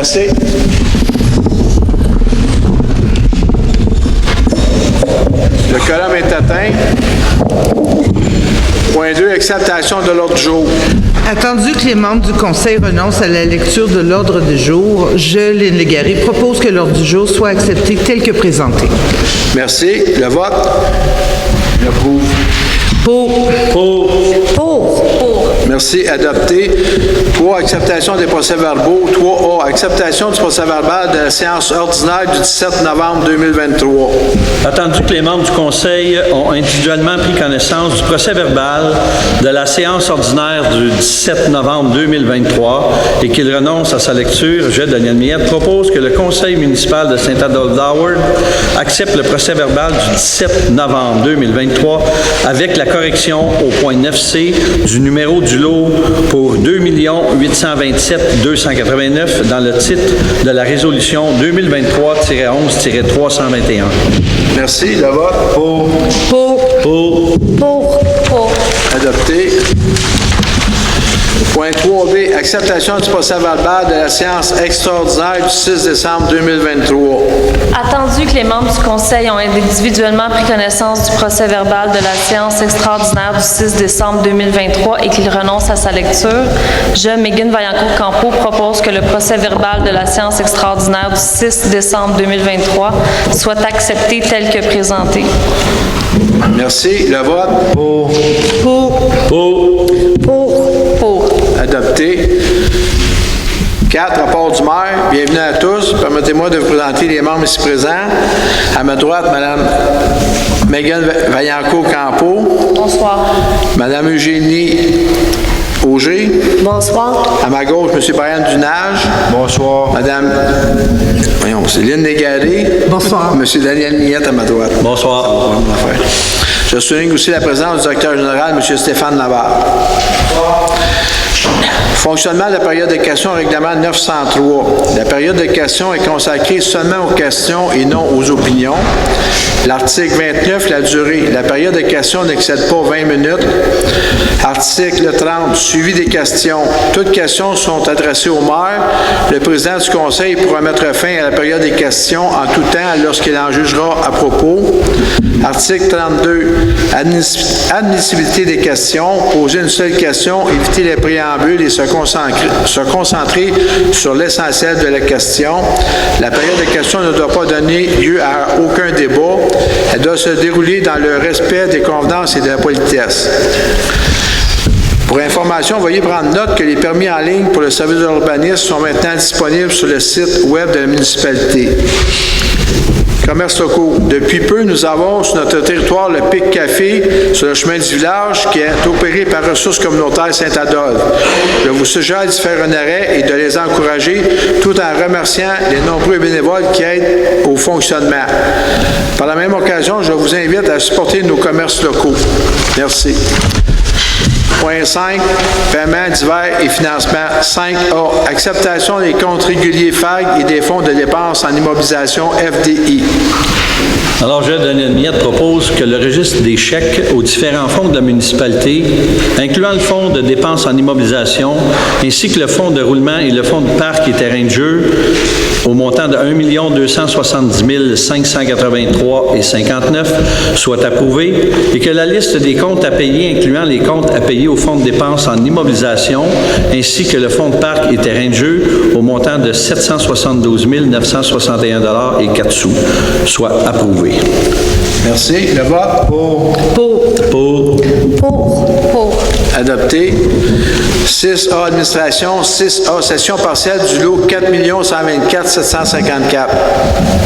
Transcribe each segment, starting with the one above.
Merci. Le quorum est atteint. Point 2, acceptation de l'ordre du jour. Attendu que les membres du Conseil renoncent à la lecture de l'ordre du jour, je, Lynn Légaré, propose que l'ordre du jour soit accepté tel que présenté. Merci. Le vote? J'approuve. Pour. Merci. Adopté. 3. Acceptation des procès-verbaux. 3A. Acceptation du procès-verbal de la séance ordinaire du 17 novembre 2023. Attendu que les membres du Conseil ont individuellement pris connaissance du procès-verbal de la séance ordinaire du 17 novembre 2023 et qu'ils renoncent à sa lecture, je, Daniel Millette, propose que le Conseil municipal de Saint-Adolphe-d'Howard accepte le procès-verbal du 17 novembre 2023 avec la correction au point 9C du numéro du lot pour 2 827 289 dans le titre de la résolution 2023-11-321. Merci. Le vote? Pour. Adopté. Point 3B, acceptation du procès-verbal de la séance extraordinaire du 6 décembre 2023. Attendu que les membres du Conseil ont individuellement pris connaissance du procès-verbal de la séance extraordinaire du 6 décembre 2023 et qu'ils renoncent à sa lecture, je, Megan Vaillancourt-Campeau, propose que le procès-verbal de la séance extraordinaire du 6 décembre 2023 soit accepté tel que présenté. Merci. Le vote? Pour. Adopté. 4. Rapport du maire. Bienvenue à tous. Permettez-moi de vous présenter les membres ici présents. À ma droite, Mme Megan Vaillancourt-Campeau. Bonsoir. Mme Eugénie Auger. Bonsoir. À ma gauche, M. Brian Dunage. Bonsoir. Mme Lynn Légaré. Bonsoir. M. Daniel Millette à ma droite. Bonsoir. Je souligne aussi la présence du directeur général, M. Stéphane Navarre. Fonctionnement de la période de questions, règlement 903. La période de questions est consacrée seulement aux questions et non aux opinions. L'article 29, la durée. La période de questions n'excède pas 20 minutes. Article 30, suivi des questions. Toutes questions sont adressées au maire. Le président du Conseil pourra mettre fin à la période des questions en tout temps lorsqu'il en jugera à propos. Article 32, admissibilité des questions. Poser une seule question, éviter les préambules et se concentrer sur l'essentiel de la question. La période de questions ne doit pas donner lieu à aucun débat. Elle doit se dérouler dans le respect des convenances et de la politesse. Pour information, veuillez prendre note que les permis en ligne pour le service de l'urbanisme sont maintenant disponibles sur le site web de la municipalité. Commerce locaux. Depuis peu, nous avons sur notre territoire le Pic Café sur le chemin du village qui est opéré par Ressources communautaires Saint-Adolphe. Je vous suggère d'y faire un arrêt et de les encourager tout en remerciant les nombreux bénévoles qui aident au fonctionnement. Par la même occasion, je vous invite à supporter nos commerces locaux. Merci. Point 5, paiement divers et financement. 5A, acceptation des comptes réguliers FAG et des fonds de dépenses en immobilisation FDI. Alors, je, Daniel Millette, propose que le registre des chèques aux différents fonds de la municipalité, incluant le fonds de dépenses en immobilisation, ainsi que le fonds de roulement et le fonds de parc et terrain de jeu, au montant de 1 270 583,59 soit approuvé et que la liste des comptes à payer, incluant les comptes à payer au fonds de dépenses en immobilisation, ainsi que le fonds de parc et terrain de jeu, au montant de 772 961,04 soit approuvé. Merci. Le vote? Pour. Adopté. 6A, administration. 6A, session partielle du lot 4 124 754.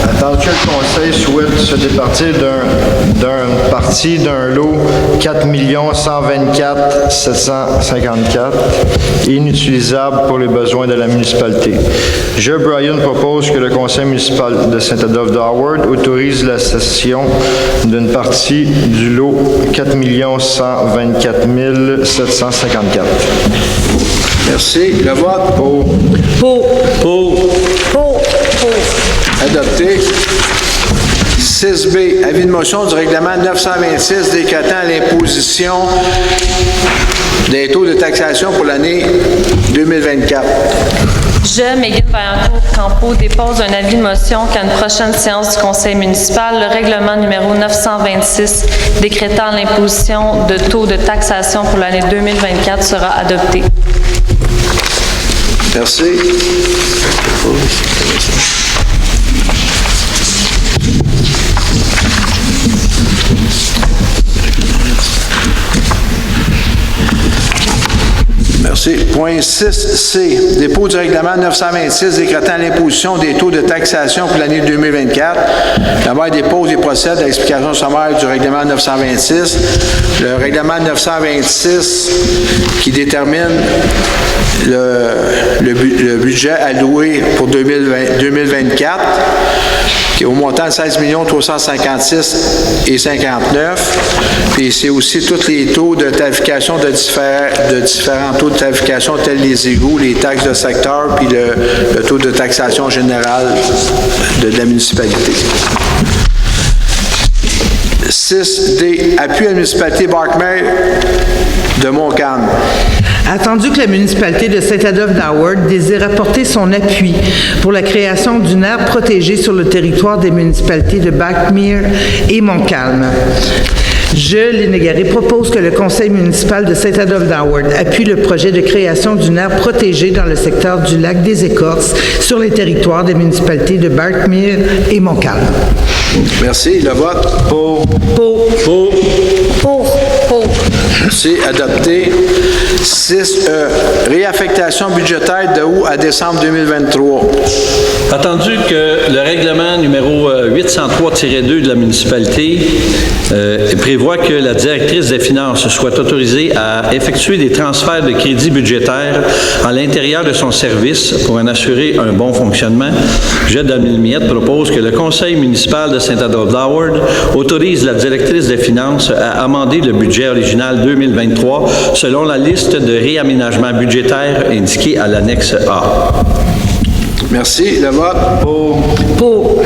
Attendu que le Conseil souhaite se départir d'un lot 4 124 754 inutilisable pour les besoins de la municipalité. Je, Brian, propose que le Conseil municipal de Saint-Adolphe-d'Howard autorise la cession d'une partie du lot 4 124 754. Merci. Le vote? Pour. Adopté. 6B, avis de motion du règlement 926 décrétant l'imposition des taux de taxation pour l'année 2024. Je, Megan Vaillancourt-Campeau, dépose un avis de motion qu'à une prochaine séance du conseil municipal, le règlement numéro 926 décrétant l'imposition de taux de taxation pour l'année 2024 sera adopté. Merci. Merci. Point 6C. Dépôt du règlement 926 décrétant l'imposition des taux de taxation pour l'année 2024. La maire dépose et procède à l'explication sommaire du règlement 926. Le règlement 926 qui détermine le budget alloué pour 2024, qui est au montant de 16 356 et 59. Puis c'est aussi tous les taux de tarification de différents taux de tarification tels les égouts, les taxes de secteur, puis le taux de taxation générale de la municipalité. 6D. Appui à la municipalité Barkmere de Montcalm. Attendu que la municipalité de Saint-Adolphe-d'Howard désire apporter son appui pour la création d'une aire protégée sur le territoire des municipalités de Barkmere et Montcalm, je, Lynn Légaré, propose que le conseil municipal de Saint-Adolphe-d'Howard appuie le projet de création d'une aire protégée dans le secteur du lac des Écorces sur les territoires des municipalités de Barkmere et Montcalm. Merci. Le vote pour. Pour. C'est adopté. 6E. Réaffectation budgétaire de août à décembre 2023. Attendu que le règlement numéro 803-2 de la municipalité prévoit que la directrice des finances soit autorisée à effectuer des transferts de crédits budgétaires à l'intérieur de son service pour en assurer un bon fonctionnement, je, Daniel Miette, propose que le conseil municipal de Saint-Adolphe-d'Howard autorise la directrice des finances à amender le budget original 2023 selon la liste de réaménagement budgétaire indiquée à l'annexe A. Merci. Le vote pour.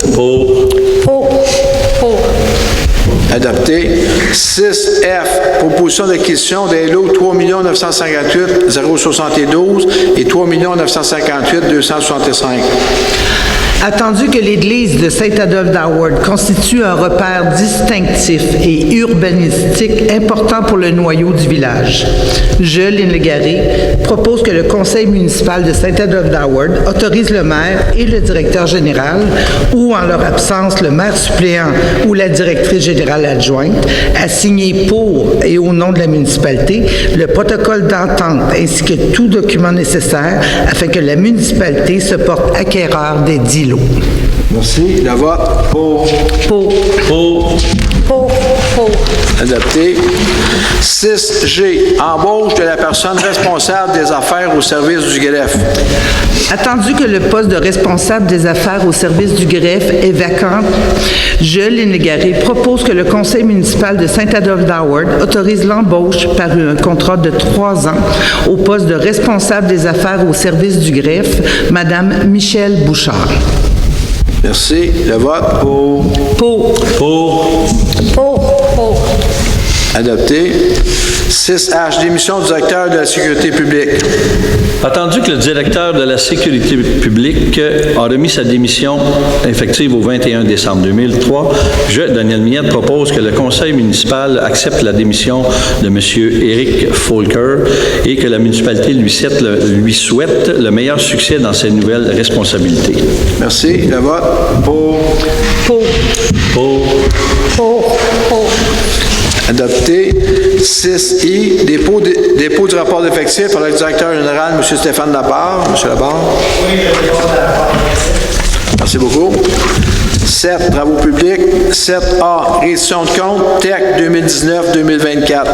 Adopté. 6F. Proposition d'acquisition des lots 3 958 072 et 3 958 265. Attendu que l'église de Saint-Adolphe-d'Howard constitue un repère distinctif et urbanistique important pour le noyau du village, je, Lynn Légaré, propose que le conseil municipal de Saint-Adolphe-d'Howard autorise le maire et le directeur général, ou en leur absence le maire suppléant ou la directrice générale adjointe, à signer pour et au nom de la municipalité le protocole d'entente ainsi que tout document nécessaire afin que la municipalité se porte acquéreur des 10 lots. Merci. Le vote pour. Adopté. 6G. Embauche de la personne responsable des affaires au service du greffe. Attendu que le poste de responsable des affaires au service du greffe est vacant, je, Lynn Légaré, propose que le conseil municipal de Saint-Adolphe-d'Howard autorise l'embauche par un contrat de 3 ans au poste de responsable des affaires au service du greffe, Mme Michèle Bouchard. Merci. Le vote pour. Adopté. 6H. Démission du directeur de la sécurité publique. Attendu que le directeur de la sécurité publique a remis sa démission effective au 21 décembre 2003, je, Daniel Miette, propose que le conseil municipal accepte la démission de M. Éric Folker et que la municipalité lui souhaite le meilleur succès dans ses nouvelles responsabilités. Merci. Le vote pour. Adopté. 6I. Dépôt du rapport d'effectifs par le directeur général, M. Stéphane Labarre. M. Labarre. Merci beaucoup. 7. Travaux publics. 7A. Rédition de compte. TEC 2019-2024.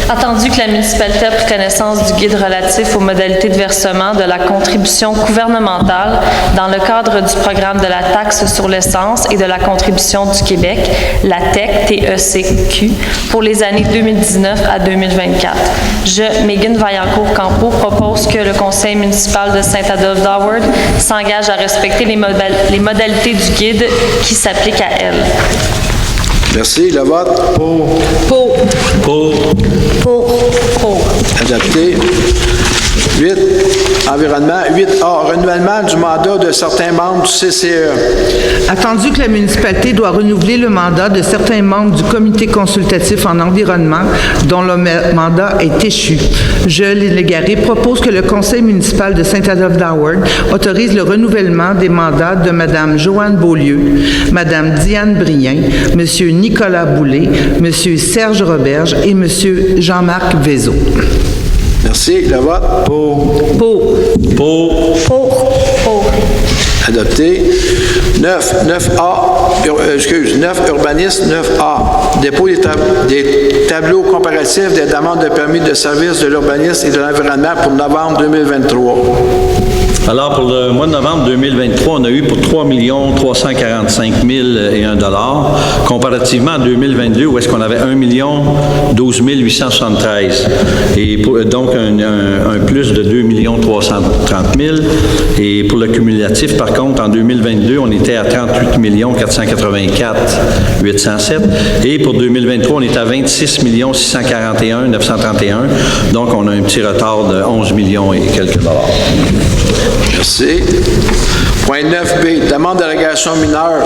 Attendu que la municipalité a pris connaissance du guide relatif aux modalités de versement de la contribution gouvernementale dans le cadre du programme de la taxe sur l'essence et de la contribution du Québec, la TEC, TECQ, pour les années 2019 à 2024. Je, Megan Vaillancourt-Campeau, propose que le conseil municipal de Saint-Adolphe-d'Howard s'engage à respecter les modalités du guide qui s'appliquent à elle. Merci. Le vote pour. Adopté. 8, environnement. 8A, renouvellement du mandat de certains membres du CCE. Attendu que la municipalité doit renouveler le mandat de certains membres du comité consultatif en environnement dont le mandat est échu, je, Lynn Légaré, propose que le conseil municipal de Saint-Adolphe-d'Howard autorise le renouvellement des mandats de Mme Joanne Beaulieu, Mme Diane Brien, M. Nicolas Boulay, M. Serge Roberge et M. Jean-Marc Vézot. Merci. Le vote. Pour. Adopté. 9 urbanisme, 9A. Dépôt des tableaux comparatifs des demandes de permis de service de l'urbanisme et de l'environnement pour novembre 2023. Alors, pour le mois de novembre 2023, on a eu pour 3 345 001 $, comparativement à 2022, où est-ce qu'on avait 1 12 873 et donc un plus de 2 330 000. Et pour le cumulatif, par contre, en 2022, on était à 38 484 807. Et pour 2023, on est à 26 641 931. Donc, on a un petit retard de 11 millions et quelques dollars. Merci. Point 9B, demande de délégation mineure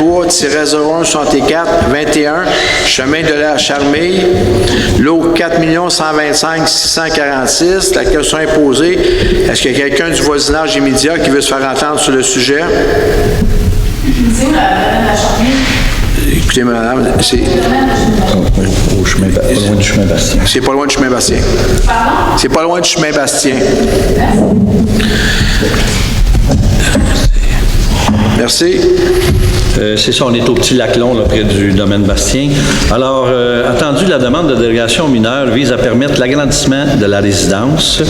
2023-0164-21, chemin de la Charmille, lot 4 125 646. La question est posée. Est-ce qu'il y a quelqu'un du voisinage immédiat qui veut se faire entendre sur le sujet? C'est où la Charmille? Écoutez, madame, c'est... Pas loin du chemin Bastien. C'est pas loin du chemin Bastien. Pardon? C'est pas loin du chemin Bastien. Merci. C'est ça, on est au Petit Laclon, là, près du domaine Bastien. Alors, attendu, la demande de délégation mineure vise à permettre l'agrandissement de la résidence.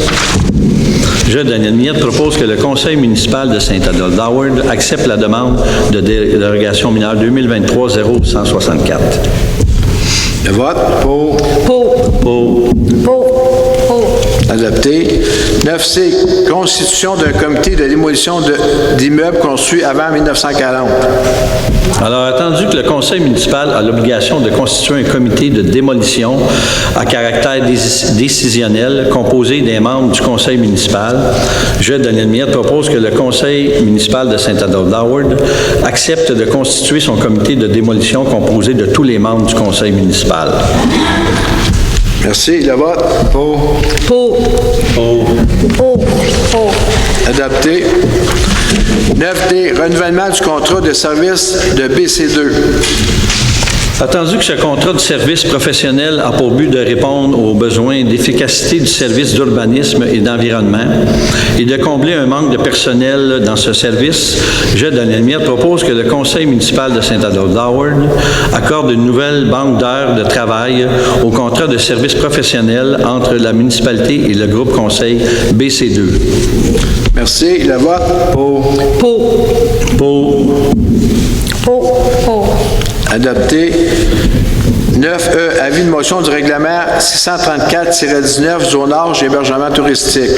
Je, Daniel Miette, propose que le conseil municipal de Saint-Adolphe-d'Howard accepte la demande de délégation mineure 2023-0164. Le vote. Pour. Adopté. 9C, constitution d'un comité de démolition d'immeubles construits avant 1940. Alors, attendu que le conseil municipal a l'obligation de constituer un comité de démolition à caractère décisionnel composé des membres du conseil municipal, je, Daniel Miette, propose que le conseil municipal de Saint-Adolphe-d'Howard accepte de constituer son comité de démolition composé de tous les membres du conseil municipal. Merci. Le vote. Pour. Adopté. 9D, renouvellement du contrat de service de BC2. Attendu que ce contrat de service professionnel a pour but de répondre aux besoins d'efficacité du service d'urbanisme et d'environnement et de combler un manque de personnel dans ce service, je, Daniel Miette, propose que le conseil municipal de Saint-Adolphe-d'Howard accorde une nouvelle banque d'heures de travail au contrat de service professionnel entre la municipalité et le groupe conseil BC2. Merci. Le vote. Pour. Adopté. 9E, avis de motion du règlement 634-19, zonage et hébergement touristique.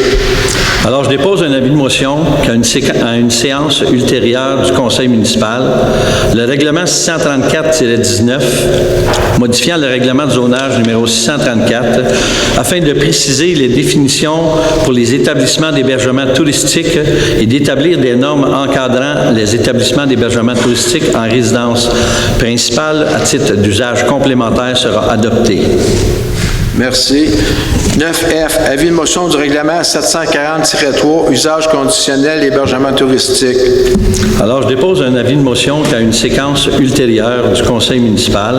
Alors, je dépose un avis de motion qu'à une séance ultérieure du conseil municipal, le règlement 634-19, modifiant le règlement de zonage numéro 634, afin de préciser les définitions pour les établissements d'hébergement touristique et d'établir des normes encadrant les établissements d'hébergement touristique en résidence principale à titre d'usage complémentaire sera adopté. Merci. 9F, avis de motion du règlement 740-3, usage conditionnel et hébergement touristique. Alors, je dépose un avis de motion qu'à une séquence ultérieure du conseil municipal,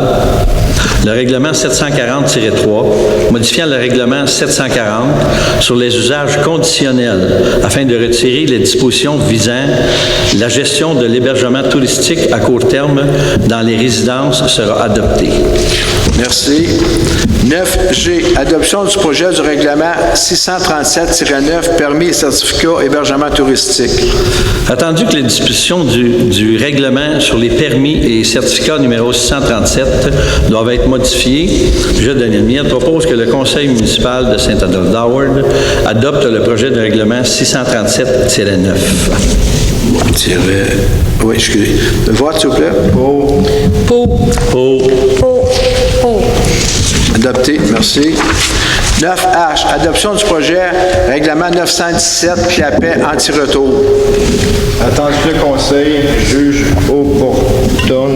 le règlement 740-3, modifiant le règlement 740 sur les usages conditionnels afin de retirer les dispositions visant la gestion de l'hébergement touristique à court terme dans les résidences sera adopté. Merci. 9G, adoption du projet du règlement 637-9, permis et certificats hébergement touristique. Attendu que les dispositions du règlement sur les permis et certificats numéro 637 doivent être modifiées, je, Daniel Miette, propose que le conseil municipal de Saint-Adolphe-d'Howard adopte le projet de règlement 637-9. Oui, excusez. Le vote, s'il vous plaît. Adopté, merci. 9H, adoption du projet règlement 917, clapet anti-retour. Attendu que le Conseil juge opportun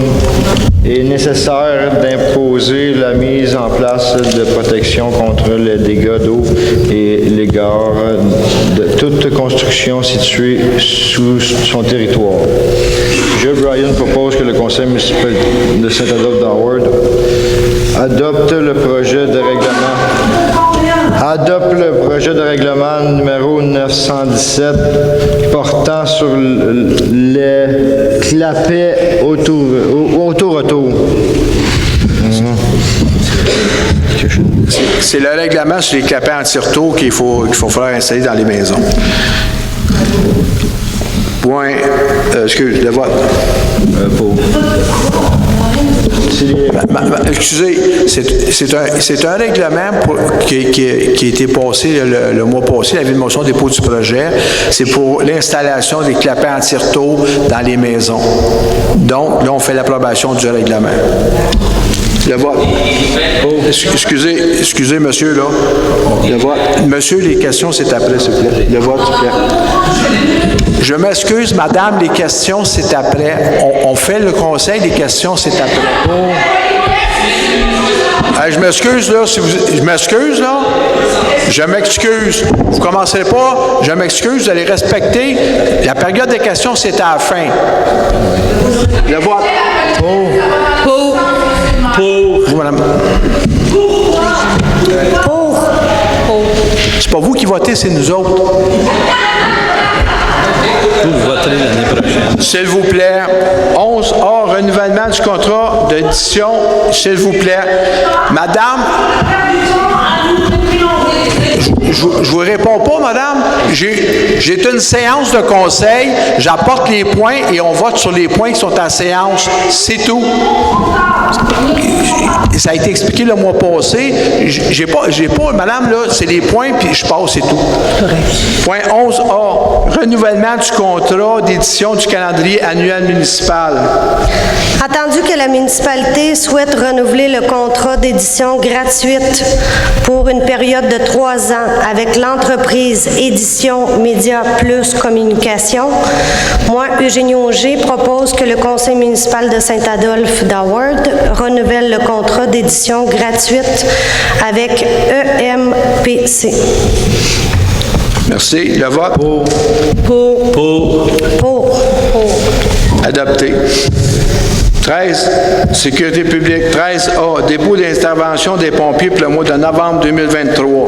et nécessaire d'imposer la mise en place de protection contre les dégâts d'eau et l'égard de toute construction située sous son territoire. Je, Brian, propose que le Conseil municipal de Saint-Adolphe-d'Howard adopte le projet de règlement numéro 917 portant sur les clapets auto-retour. C'est le règlement sur les clapets anti-retour qu'il faut falloir installer dans les maisons. Point, le vote. Excusez, c'est un règlement qui a été passé le mois passé, la motion de dépôt du projet. C'est pour l'installation des clapets anti-retour dans les maisons. Donc, là, on fait l'approbation du règlement. Le vote. Excusez, monsieur, là. Le vote. Monsieur, les questions, c'est après, s'il vous plaît. Le vote, s'il vous plaît. Je m'excuse, madame, les questions, c'est après. On fait le conseil, les questions, c'est après. Je m'excuse, là. Je m'excuse, là. Je m'excuse. Vous ne commencerez pas. Je m'excuse. Vous allez respecter. La période des questions, c'est à la fin. Le vote. Pour. Vous, madame. C'est pas vous qui votez, c'est nous autres. Vous voterez l'année prochaine. S'il vous plaît. 11A, renouvellement du contrat d'édition. S'il vous plaît. Madame, je vous réponds pas, madame. J'ai une séance de conseil, j'apporte les points et on vote sur les points qui sont en séance. C'est tout. Ça a été expliqué le mois passé. J'ai pas, madame, là, c'est les points, puis je passe, c'est tout. Point 11A, renouvellement du contrat d'édition du calendrier annuel municipal. Attendu que la municipalité souhaite renouveler le contrat d'édition gratuite pour une période de 3 ans avec l'entreprise Édition Média Plus Communication, moi, Eugénie Auger, propose que le conseil municipal de Saint-Adolphe-d'Howard renouvelle le contrat d'édition gratuite avec EMPC. Merci. Le vote? Pour. Adopté. 13, sécurité publique. 13A, dépôt d'intervention des pompiers pour le mois de novembre 2023.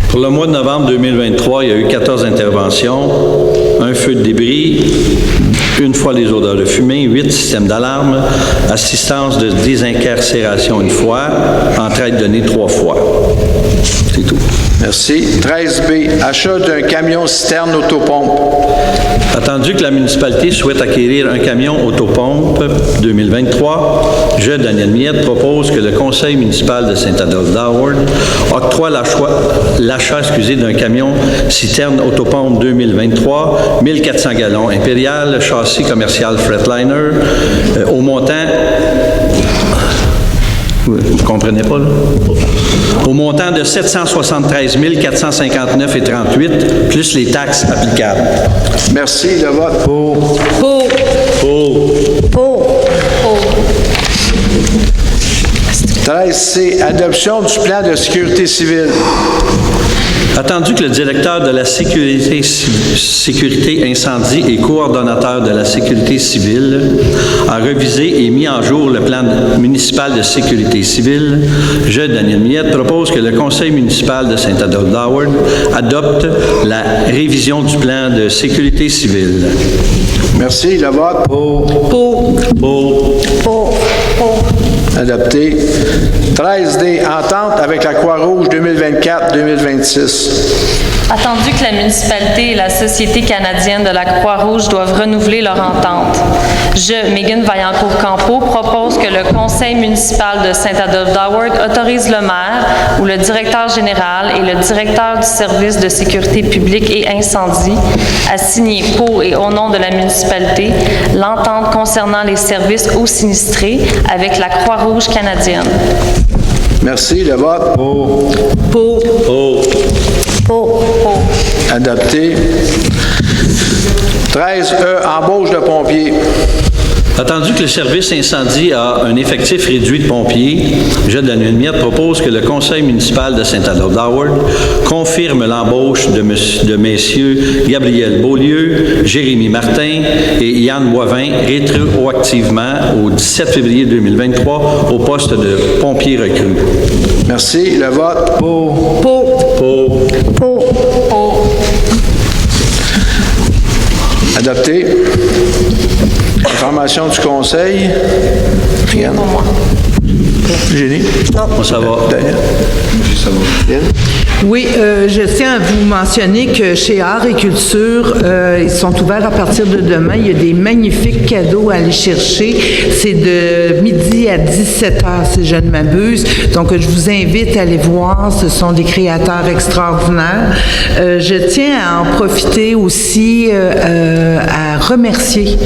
Pour le mois de novembre 2023, il y a eu 14 interventions, un feu de débris, une fois les odeurs de fumée, 8 systèmes d'alarme, assistance de désincarcération une fois, entraide donnée 3 fois. C'est tout. Merci. 13B, achat d'un camion citerne autopompe. Attendu que la municipalité souhaite acquérir un camion autopompe 2023, je, Daniel Miette, propose que le conseil municipal de Saint-Adolphe-d'Howard octroie l'achat d'un camion citerne autopompe 2023, 1400 gallons impérial, châssis commercial Fretliner, au montant... Vous ne comprenez pas, là? Au montant de 773 459,38 plus les taxes applicables. Merci. Le vote? Pour. 13C, adoption du plan de sécurité civile. Attendu que le directeur de la sécurité incendie et coordonnateur de la sécurité civile a révisé et mis en jour le plan municipal de sécurité civile, je, Daniel Miette, propose que le conseil municipal de Saint-Adolphe-d'Howard adopte la révision du plan de sécurité civile. Merci. Le vote? Pour. Adopté. 13D, entente avec la Croix-Rouge 2024-2026. Attendu que la municipalité et la Société canadienne de la Croix-Rouge doivent renouveler leur entente, je, Megan Vaillancourt-Campeau, propose que le conseil municipal de Saint-Adolphe-d'Howard autorise le maire ou le directeur général et le directeur du service de sécurité publique et incendie à signer pour et au nom de la municipalité l'entente concernant les services aux sinistrés avec la Croix-Rouge canadienne. Merci. Le vote? Pour. Adopté. 13E, embauche de pompiers. Attendu que le service incendie a un effectif réduit de pompiers, je, Daniel Miette, propose que le conseil municipal de Saint-Adolphe-d'Howard confirme l'embauche de messieurs Gabriel Beaulieu, Jérémy Martin et Yann Boivin rétroactivement au 17 février 2023 au poste de pompier recrue. Merci. Le vote? Adopté. Information du conseil. Rien pour moi. Génie? Non. Ça va. Daniel? Ça va. Yann? Oui, je tiens à vous mentionner que chez Art et Culture, ils sont ouverts à partir de demain. Il y a des magnifiques cadeaux à aller chercher. C'est de midi à 17h, si je ne m'abuse. Donc, je vous invite à aller voir. Ce sont des créateurs extraordinaires. Je tiens à en profiter aussi à remercier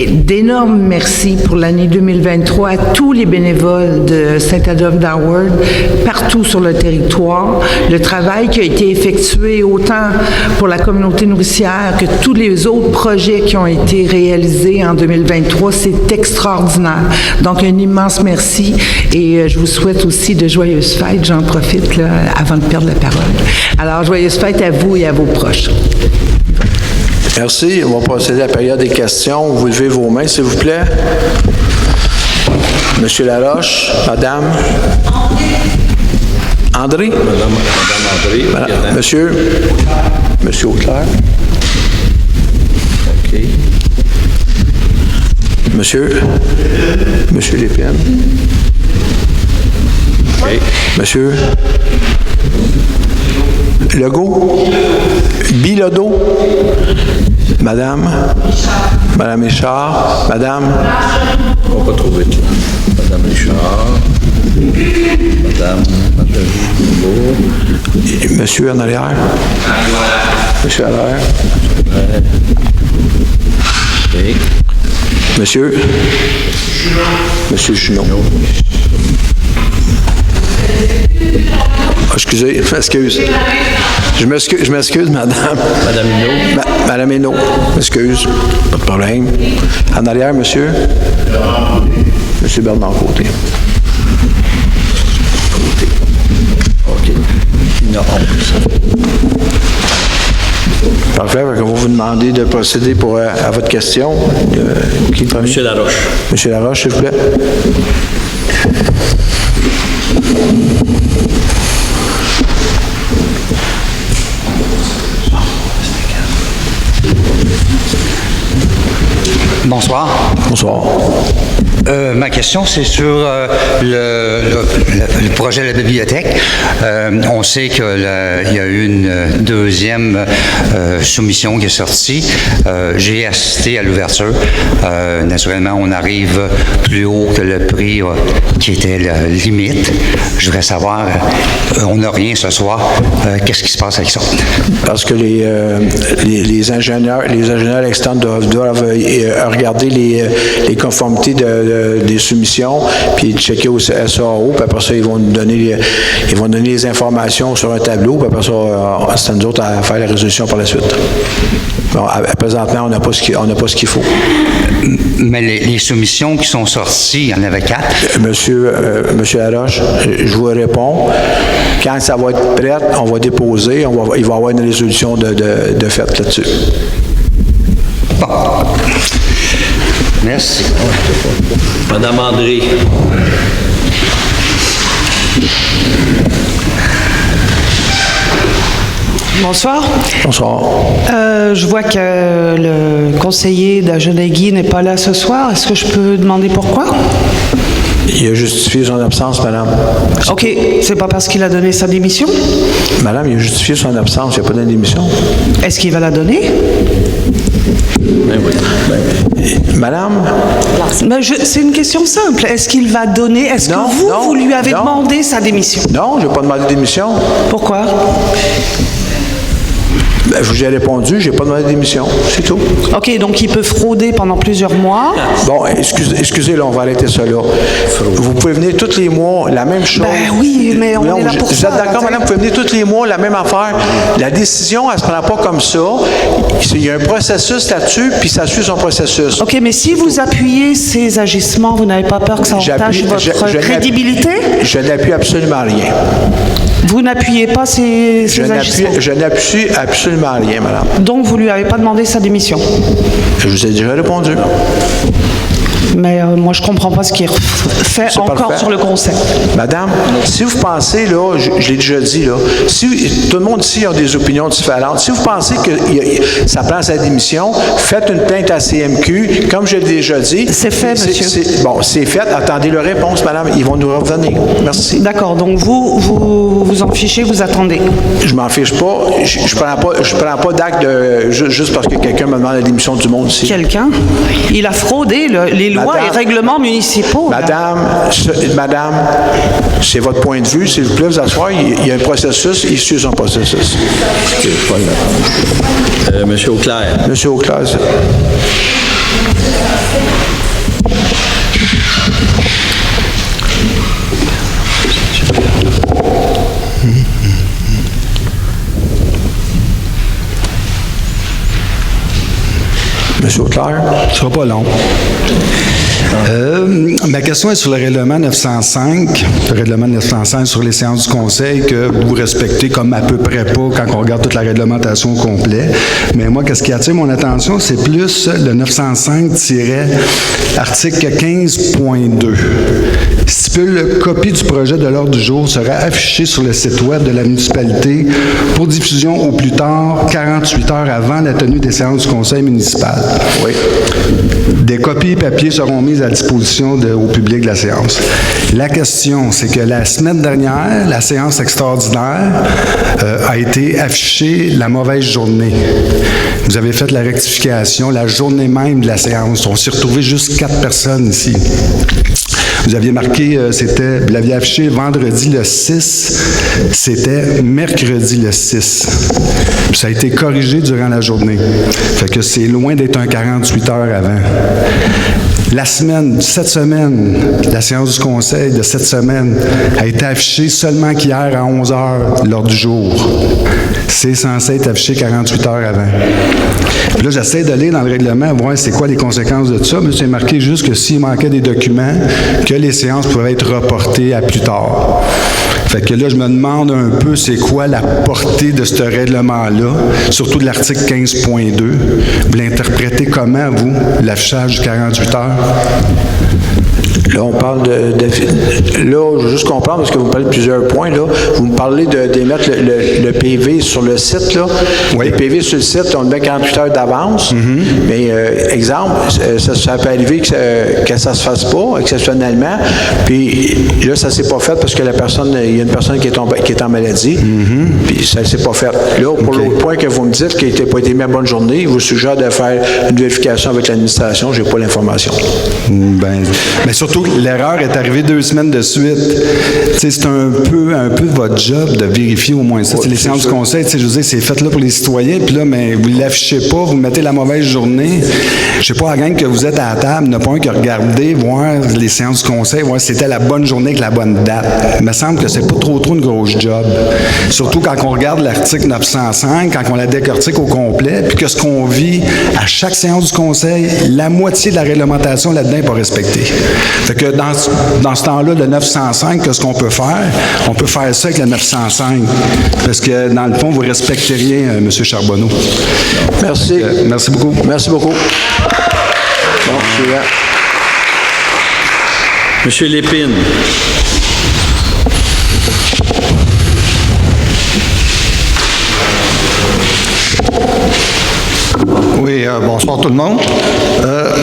d'énormes merci pour l'année 2023 à tous les bénévoles de Saint-Adolphe-d'Howard, partout sur le territoire. Le travail qui a été effectué autant pour la communauté nourricière que tous les autres projets qui ont été réalisés en 2023, c'est extraordinaire. Donc, un immense merci et je vous souhaite aussi de joyeuses fêtes. J'en profite là, avant de perdre la parole. Alors, joyeuses fêtes à vous et à vos proches. Merci. On va procéder à la période des questions. Vous levez vos mains, s'il vous plaît. Monsieur Laroche, Madame. André? Madame André. Madame. Monsieur Auclair. OK. Monsieur Lépine. OK. Monsieur Legault. Bilodeau. Madame Richard. Madame. On va pas trouver. Madame Richard. Madame Legault. Monsieur en arrière. Monsieur en arrière. OK. Monsieur Junot. Oh, excusez, je m'excuse, madame. Madame Hinault. Madame Hinault, m'excuse, pas de problème. En arrière, monsieur. Monsieur Bernard Côté. OK. Non. Parfait, on va vous demander de procéder à votre question. Qui est le premier? Monsieur Laroche. Monsieur Laroche, s'il vous plaît. Bonsoir. Bonsoir. Ma question, c'est sur le projet de la bibliothèque. On sait qu'il y a eu une deuxième soumission qui est sortie. J'ai assisté à l'ouverture. Naturellement, on arrive plus haut que le prix qui était la limite. Je voudrais savoir, on n'a rien ce soir. Qu'est-ce qui se passe avec ça? Parce que les ingénieurs externes doivent regarder les conformités des soumissions, puis checker au SAO, puis après ça, ils vont donner les informations sur un tableau, puis après ça, c'est à nous autres à faire la résolution par la suite. Bon, présentement, on n'a pas ce qu'il faut. Mais les soumissions qui sont sorties, il y en avait 4. Monsieur Laroche, je vous réponds. Quand ça va être prêt, on va déposer, il va y avoir une résolution de fait là-dessus. Bon. Merci. Madame André. Bonsoir. Bonsoir. Je vois que le conseiller d'Agenagui n'est pas là ce soir. Est-ce que je peux demander pourquoi? Il a justifié son absence, madame. OK. C'est pas parce qu'il a donné sa démission? Madame, il a justifié son absence. Il n'a pas donné de démission. Est-ce qu'il va la donner? Ben oui. Madame? Ben c'est une question simple. Est-ce qu'il va donner? Est-ce que vous lui avez demandé sa démission? Non, je n'ai pas demandé de démission. Pourquoi? Ben, je vous ai répondu, je n'ai pas demandé de démission, c'est tout. OK, donc il peut frauder pendant plusieurs mois. Bon, excusez, là, on va arrêter ça là. Vous pouvez venir tous les mois, la même chose. Ben oui, mais on est là pour vous ça. êtes d'accord, madame, vous pouvez venir tous les mois, la même affaire. La décision, elle ne se prend pas comme ça. Il y a un processus là-dessus, puis ça suit son processus. OK, mais si vous appuyez ces agissements, vous n'avez pas peur que ça entache votre crédibilité? Je n'appuie absolument rien. Vous n'appuyez pas ces agissements? Je n'appuie absolument rien, madame. Donc, vous ne lui avez pas demandé sa démission? Je vous ai déjà répondu. Mais moi, je ne comprends pas ce qui est fait encore sur le conseil. Madame, si vous pensez, là, je l'ai déjà dit, là, si tout le monde ici a des opinions différentes, si vous pensez que ça prend sa démission, faites une plainte à CMQ, comme je l'ai déjà dit. C'est fait, monsieur. Bon, c'est fait. Attendez leur réponse, madame. Ils vont nous revenir. Merci. D'accord. Donc, vous en fichez, vous attendez. Je m'en fiche pas. Je prends pas d'acte juste parce que quelqu'un me demande la démission du monde ici. Quelqu'un? Il a fraudé les lois et règlements municipaux. Madame, c'est votre point de vue. S'il vous plaît, vous asseoir. Il y a un processus. Il suit son processus. Monsieur Auclair. Monsieur Auclair. Monsieur Auclair. Ce ne sera pas long. Ma question est sur le règlement 905, sur les séances du Conseil que vous respectez comme à peu près pas quand on regarde toute la réglementation au complet. Mais moi, qu'est-ce qui attire mon attention, c'est plus le 905-article 15.2. Stipule, copie du projet de l'ordre du jour sera affichée sur le site web de la municipalité pour diffusion au plus tard 48 heures avant la tenue des séances du Conseil municipal. Oui. Des copies papier seront mises à disposition au public de la séance. La question, c'est que la semaine dernière, la séance extraordinaire a été affichée la mauvaise journée. Vous avez fait la rectification la journée même de la séance. On s'est retrouvé juste 4 personnes ici. Vous aviez marqué, vous l'aviez affiché vendredi le 6, c'était mercredi le 6. Puis ça a été corrigé durant la journée. Fait que c'est loin d'être un 48 heures avant. Cette semaine, la séance du Conseil de cette semaine a été affichée seulement qu'hier à 11 heures, l'ordre du jour. C'est censé être affiché 48 heures avant. Puis là, j'essaie de lire dans le règlement, voir c'est quoi les conséquences de tout ça, mais c'est marqué juste que s'il manquait des documents, que les séances pouvaient être reportées à plus tard. Fait que là, je me demande un peu c'est quoi la portée de ce règlement-là, surtout de l'article 15.2. Vous l'interprétez comment, vous, l'affichage du 48 heures? Là, on parle là, je veux juste comprendre, parce que vous me parlez de plusieurs points, là. Vous me parlez d'émettre le PV sur le site, là. Oui. Le PV sur le site, on le met 48 heures d'avance. Mais, exemple, ça peut arriver que ça se fasse pas, exceptionnellement. Puis là, ça s'est pas fait parce que il y a une personne qui est en maladie. Puis ça s'est pas fait. Là, pour l'autre point que vous me dites, qui n'a pas été mis à bonne journée, je vous suggère de faire une vérification avec l'administration. J'ai pas l'information. Mais surtout, l'erreur est arrivée 2 semaines de suite. C'est un peu votre job de vérifier au moins ça. Les séances du Conseil, je veux dire, c'est fait là pour les citoyens, puis là, mais vous ne l'affichez pas, vous mettez la mauvaise journée. Je sais pas, à la gang que vous êtes à la table, il n'y en a pas un qui a regardé, voir les séances du Conseil, voir si c'était la bonne journée avec la bonne date. Il me semble que c'est pas trop une grosse job. Surtout quand on regarde l'article 905, quand on la décortique au complet, puis que ce qu'on vit à chaque séance du Conseil, la moitié de la réglementation là-dedans n'est pas respectée. Fait que dans ce temps-là, le 905, qu'est-ce qu'on peut faire? On peut faire ça avec le 905. Parce que, dans le fond, vous ne respectez rien, M. Charbonneau. Merci. Merci beaucoup. Merci beaucoup. Bon, suivant. Monsieur Lépine. Oui, bonsoir tout le monde.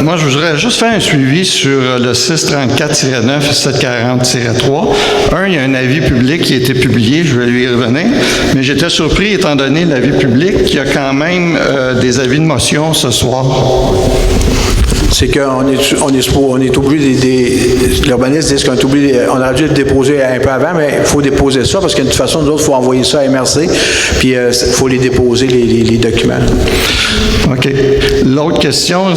Moi, je voudrais juste faire un suivi sur le 634-9 et 740-3. Il y a un avis public qui a été publié, je vais lui y revenir, mais j'étais surpris, étant donné l'avis public, qu'il y a quand même des avis de motion ce soir. C'est qu'on est obligé, l'urbaniste dit qu'on est obligé, on aurait dû le déposer un peu avant, mais il faut déposer ça parce que de toute façon, nous autres, il faut envoyer ça à MRC, puis il faut les déposer, les documents. OK. L'autre question,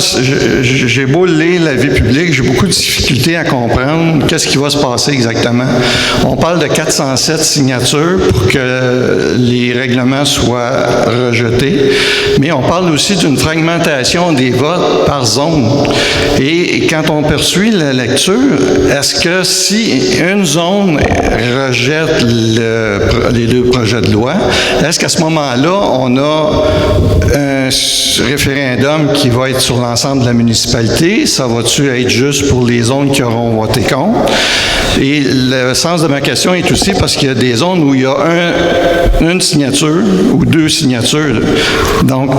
j'ai beau lire l'avis public, j'ai beaucoup de difficultés à comprendre qu'est-ce qui va se passer exactement. On parle de 407 signatures pour que les règlements soient rejetés, mais on parle aussi d'une fragmentation des votes par zone. Et quand on poursuit la lecture, est-ce que si une zone rejette les deux projets de loi, est-ce qu'à ce moment-là, on a un référendum qui va être sur l'ensemble de la municipalité? Ça va-tu être juste pour les zones qui auront voté contre? Et le sens de ma question est aussi parce qu'il y a des zones où il y a une signature ou deux signatures. Donc,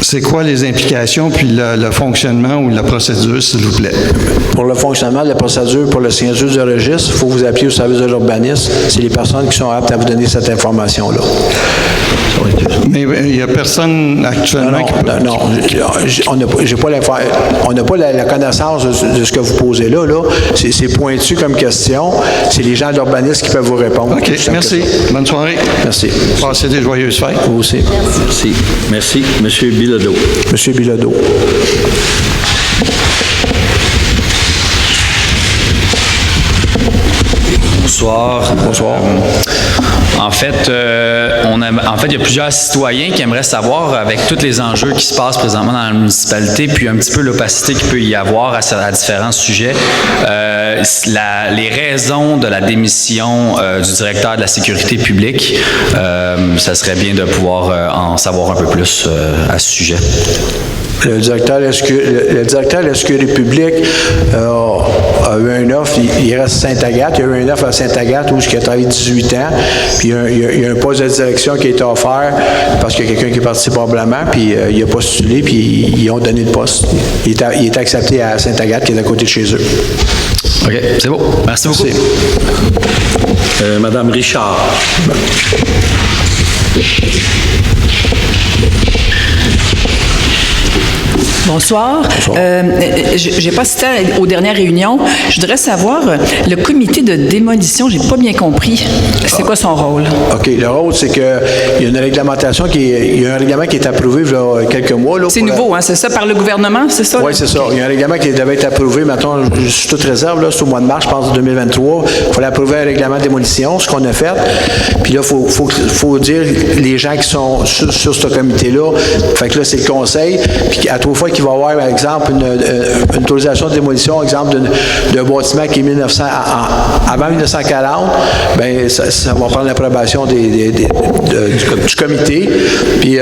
c'est quoi les implications puis le fonctionnement ou la procédure, s'il vous plaît? Pour le fonctionnement de la procédure, pour la signature du registre, il faut vous appeler au service de l'urbanisme. C'est les personnes qui sont aptes à vous donner cette information-là. Mais il n'y a personne actuellement Non, on n'a pas la connaissance de ce que vous posez là. C'est pointu comme question. C'est les gens de l'urbanisme qui peuvent vous répondre. OK, merci. Bonne soirée. Merci. Passez des joyeuses fêtes. Vous aussi. Merci. Merci. Monsieur Bilodeau. Monsieur Bilodeau. Bonsoir. Bonsoir. En fait, il y a plusieurs citoyens qui aimeraient savoir, avec tous les enjeux qui se passent présentement dans la municipalité, puis un petit peu l'opacité qu'il peut y avoir à différents sujets, les raisons de la démission du directeur de la sécurité publique, ça serait bien de pouvoir en savoir un peu plus à ce sujet. Le directeur de la sécurité publique a eu un offre, il reste à Sainte-Agathe, il y a eu un offre à Sainte-Agathe où il a travaillé 18 ans, puis il y a un poste de direction qui a été offert parce qu'il y a quelqu'un qui est parti probablement, puis il a postulé, puis ils ont donné le poste. Il est accepté à Sainte-Agathe, qui est à côté de chez eux. OK, c'est beau. Merci beaucoup. Madame Richard. Bonsoir. Je n'ai pas assisté aux dernières réunions. Je voudrais savoir, le comité de démolition, je n'ai pas bien compris. C'est quoi son rôle? OK. Le rôle, c'est qu'il y a une réglementation il y a un règlement qui est approuvé il y a quelques mois. C'est nouveau, hein? C'est ça, par le gouvernement, c'est ça? Oui, c'est ça. Il y a un règlement qui devait être approuvé, maintenant, sous toute réserve, c'est au mois de mars, je pense, 2023. Il fallait approuver un règlement de démolition, ce qu'on a fait. Puis là, il faut dire les gens qui sont sur ce comité-là. Fait que là, c'est le conseil. Puis à trois fois qu'il va y avoir, par exemple, une autorisation de démolition, exemple, d'un bâtiment qui est avant 1940, bien, ça va prendre l'approbation du comité. Puis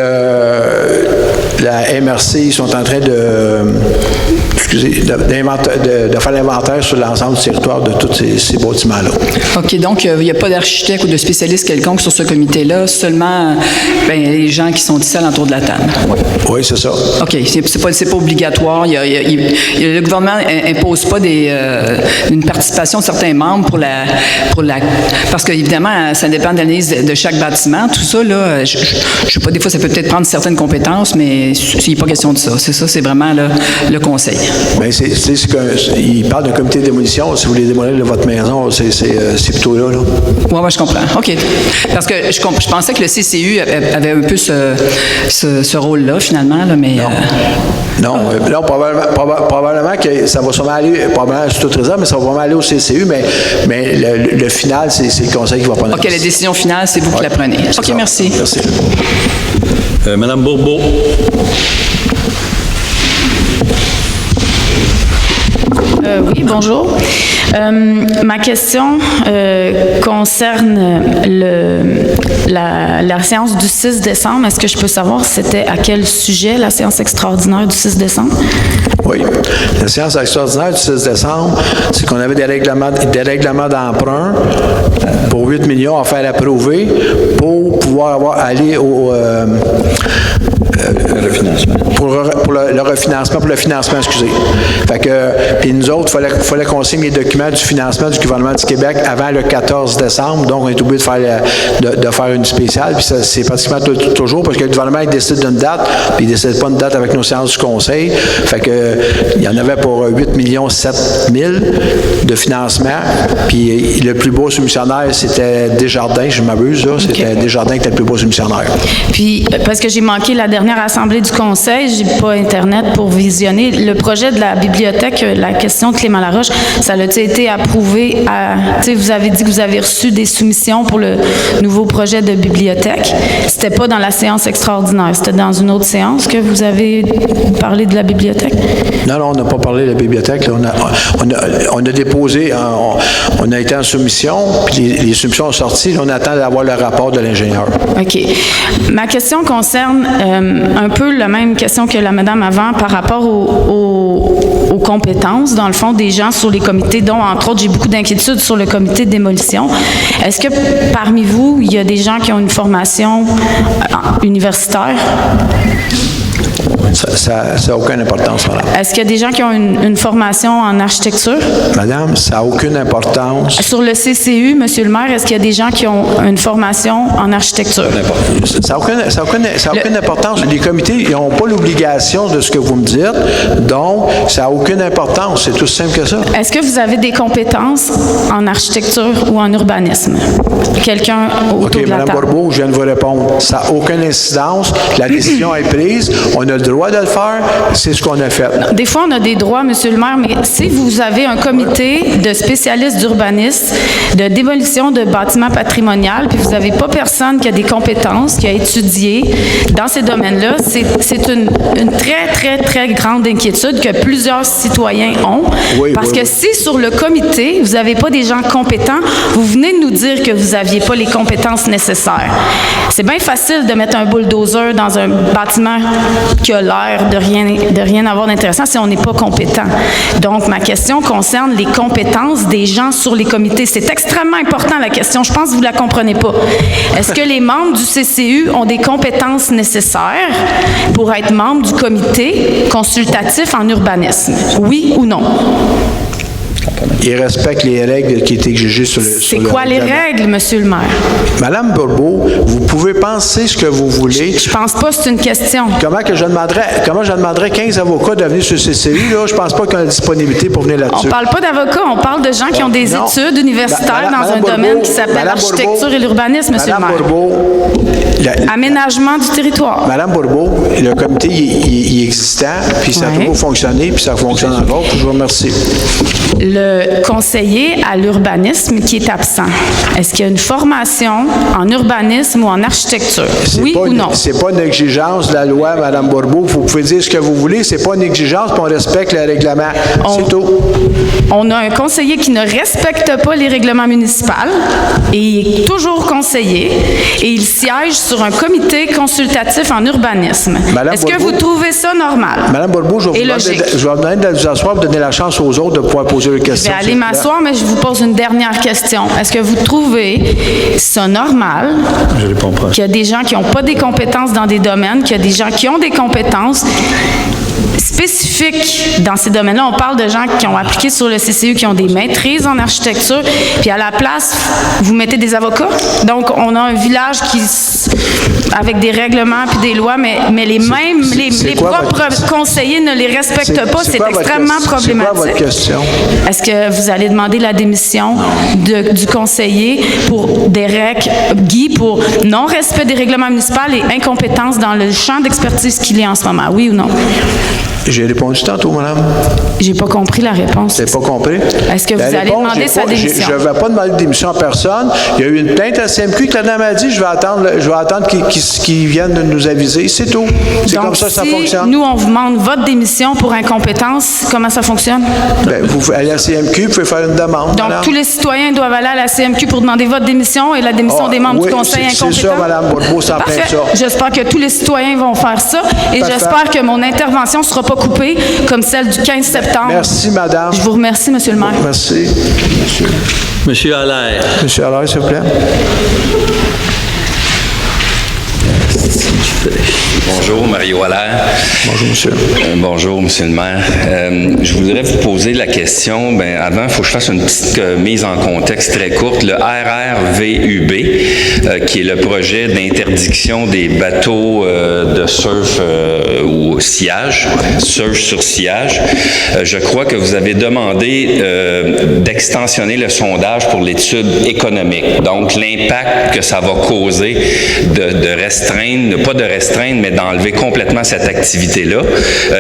la MRC, ils sont en train de faire l'inventaire sur l'ensemble du territoire de tous ces bâtiments-là. OK, donc il n'y a pas d'architecte ou de spécialiste quelconque sur ce comité-là, seulement les gens qui sont ici à l'entour de la table. Oui, c'est ça. OK, c'est pas obligatoire. Le gouvernement n'impose pas une participation de certains membres parce qu'évidemment, ça dépend de l'analyse de chaque bâtiment. Tout ça, là, je ne sais pas, des fois, ça peut peut-être prendre certaines compétences, mais il n'est pas question de ça. C'est ça, c'est vraiment le conseil. Bien, il parle d'un comité de démolition. Si vous voulez démolir votre maison, c'est plutôt là. Oui, je comprends. OK. Parce que je pensais que le CCU avait un peu ce rôle-là, finalement, là, mais... Non, probablement que ça va sûrement aller, probablement sous toute réserve, mais ça va vraiment aller au CCU, mais le final, c'est le conseil qui va prendre. OK, la décision finale, c'est vous qui la prenez. OK, ça. Merci. Merci. Madame Bourbeau. Oui, bonjour. Ma question concerne la séance du 6 décembre. Est-ce que je peux savoir c'était à quel sujet la séance extraordinaire du 6 décembre? Oui. La séance extraordinaire du 6 décembre, c'est qu'on avait des règlements d'emprunt pour 8 millions à faire approuver pour pouvoir aller Pour le refinancement, pour le financement, excusez. Fait que, puis nous autres, il fallait qu'on signe les documents du financement du gouvernement du Québec avant le 14 décembre, donc on est obligé de faire une spéciale, puis c'est pratiquement toujours, parce que le gouvernement, il décide d'une date, puis il ne décide pas une date avec nos séances du conseil. Fait que, il y en avait pour 8 700 000 de financement, puis le plus beau soumissionnaire, c'était Desjardins, je m'abuse, là, c'était Desjardins qui était le plus beau soumissionnaire. Puis, parce que j'ai manqué la dernière assemblée du conseil, j'ai pas Internet pour visionner. Le projet de la bibliothèque, la question de Clément Laroche, ça a-t-il été approuvé tu sais, vous avez dit que vous avez reçu des soumissions pour le nouveau projet de bibliothèque. C'était pas dans la séance extraordinaire, c'était dans une autre séance que vous avez parlé de la bibliothèque? Non, on n'a pas parlé de la bibliothèque. Là. On a déposé, on a été en soumission, puis les soumissions sont sorties. Là, on attend d'avoir le rapport de l'ingénieur. OK. Ma question concerne un peu la même question que la madame avant par rapport aux compétences, dans le fond, des gens sur les comités, dont, entre autres, j'ai beaucoup d'inquiétudes sur le comité de démolition. Est-ce que parmi vous, il y a des gens qui ont une formation universitaire? Ça n'a aucune importance, madame. Est-ce qu'il y a des gens qui ont une formation en architecture? Madame, ça n'a aucune importance. Sur le CCU, Monsieur le maire, est-ce qu'il y a des gens qui ont une formation en architecture? Ça n'a aucune importance. Les comités, ils n'ont pas l'obligation de ce que vous me dites, donc ça n'a aucune importance. C'est tout simple que ça. Est-ce que vous avez des compétences en architecture ou en urbanisme? Quelqu'un autour de la table? Mme Bourbeau, je viens de vous répondre. Ça n'a aucune incidence. La décision est prise. On a le droit de le faire. C'est ce qu'on a fait. Des fois, on a des droits, Monsieur le maire, mais si vous avez un comité de spécialistes d'urbanisme, de démolition de bâtiments patrimoniaux, puis vous n'avez pas personne qui a des compétences, qui a étudié dans ces domaines-là, c'est une très, très, très grande inquiétude que plusieurs citoyens ont. Parce que si sur le comité, vous n'avez pas des gens compétents, vous venez de nous dire que vous n'aviez pas les compétences nécessaires. C'est bien facile de mettre un bulldozer dans un bâtiment qui a l'air de rien avoir d'intéressant si on n'est pas compétent. Donc, ma question concerne les compétences des gens sur les comités. C'est extrêmement important, la question. Je pense que vous ne la comprenez pas. Est-ce que les membres du CCU ont des compétences nécessaires pour être membres du comité consultatif en urbanisme? Oui ou non? Ils respectent les règles qui étaient exigées sur le... C'est quoi les règles, Monsieur le maire? Madame Bourbeau, vous pouvez penser ce que vous voulez. Je pense pas que c'est une question. Comment je demanderais 15 avocats de venir sur le CCU, là? Je pense pas qu'on a la disponibilité pour venir là-dessus. On parle pas d'avocats, on parle de gens qui ont des études universitaires dans un domaine qui s'appelle l'architecture et l'urbanisme, Monsieur le maire. Madame Bourbeau... Aménagement du territoire. Madame Bourbeau, le comité, il est existant, puis ça a toujours fonctionné, puis ça fonctionne encore, puis je vous remercie. Le conseiller à l'urbanisme qui est absent, est-ce qu'il y a une formation en urbanisme ou en architecture? Oui ou non? C'est pas une exigence de la loi, Mme Bourbeau. Vous pouvez dire ce que vous voulez. C'est pas une exigence, puis on respecte le règlement. C'est tout. On a un conseiller qui ne respecte pas les règlements municipaux et il est toujours conseiller et il siège sur un comité consultatif en urbanisme. Est-ce que vous trouvez ça normal? Mme Bourbeau, je vais vous demander de vous asseoir pour donner la chance aux autres de pouvoir poser les questions. Je vais aller m'asseoir, mais je vous pose une dernière question. Est-ce que vous trouvez ça normal qu'il y a des gens qui n'ont pas des compétences dans des domaines, qu'il y a des gens qui ont des compétences spécifiques dans ces domaines-là? On parle de gens qui ont appliqué sur le CCU, qui ont des maîtrises en architecture, puis à la place, vous mettez des avocats. Donc, on a un village avec des règlements puis des lois, mais les propres conseillers ne les respectent pas. C'est extrêmement problématique. C'est quoi votre question? Est-ce que vous allez demander la démission du conseiller pour Derek Guy pour non-respect des règlements municipaux et incompétence dans le champ d'expertise qu'il est en ce moment? Oui ou non? J'ai répondu tantôt, madame. J'ai pas compris la réponse. Vous n'avez pas compris? Est-ce que vous allez demander sa démission? Je ne vais pas demander de démission à personne. Il y a eu une plainte à la CMQ que la dame a dit, je vais attendre qu'ils viennent nous aviser. C'est tout. C'est comme ça que ça fonctionne. Nous, on vous demande votre démission pour incompétence, comment ça fonctionne? Vous allez à la CMQ, vous pouvez faire une demande. Donc, madame. tous les citoyens doivent aller à la CMQ pour demander votre démission et la démission des membres du conseil incompétent? C'est ça, madame Bourbeau, ça Parfait. plaint ça. J'espère que tous les citoyens vont faire ça et j'espère que mon intervention ne sera pas coupée comme celle du 15 septembre. Merci, madame. Je vous remercie, Monsieur le maire. Merci. Monsieur Allaire. Monsieur Allaire, s'il vous plaît. Bonjour, Mario Allaire. Bonjour, monsieur. Bonjour, monsieur le maire. Je voudrais vous poser la question. Avant, il faut que je fasse une petite mise en contexte très courte. Le RRVUB, qui est le projet d'interdiction des bateaux de surf ou sillage, surf sur sillage, je crois que vous avez demandé d'extensionner le sondage pour l'étude économique. Donc, l'impact que ça va causer de restreindre, pas de restreindre, mais d'enlever complètement cette activité-là.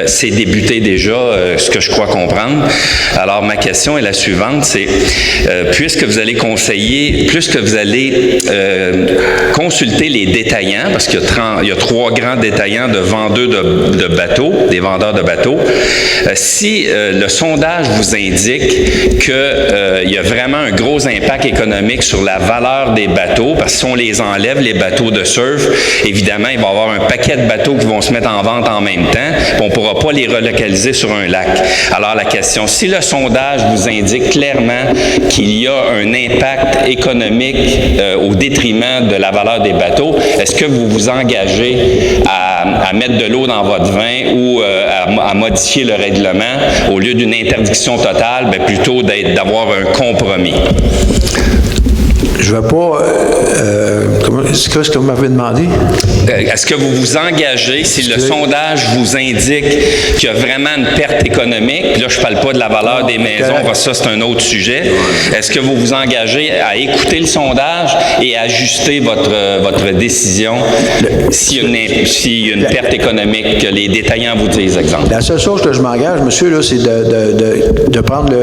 C'est débuté déjà, ce que je crois comprendre. Alors, ma question est la suivante, c'est, puisque vous allez conseiller, plus que vous allez consulter les détaillants, parce qu'il y a 3 grands détaillants de vendeurs de bateaux, des vendeurs de bateaux, si le sondage vous indique qu'il y a vraiment un gros impact économique sur la valeur des bateaux, parce que si on les enlève, les bateaux de surf, évidemment, il va y avoir un paquet de bateaux qui vont se mettre en vente en même temps, puis on ne pourra pas les relocaliser sur un lac. Alors la question, si le sondage vous indique clairement qu'il y a un impact économique au détriment de la valeur des bateaux, est-ce que vous vous engagez à mettre de l'eau dans votre vin ou à modifier le règlement au lieu d'une interdiction totale, plutôt d'avoir un compromis? Je ne vais pas... c'est ce que vous m'avez demandé? Est-ce que vous vous engagez, si le sondage vous indique qu'il y a vraiment une perte économique, là je ne parle pas de la valeur des maisons, parce que ça c'est un autre sujet, est-ce que vous vous engagez à écouter le sondage et à ajuster votre décision s'il y a une perte économique, que les détaillants vous disent, exemple? La seule chose que je m'engage, monsieur, là, c'est de prendre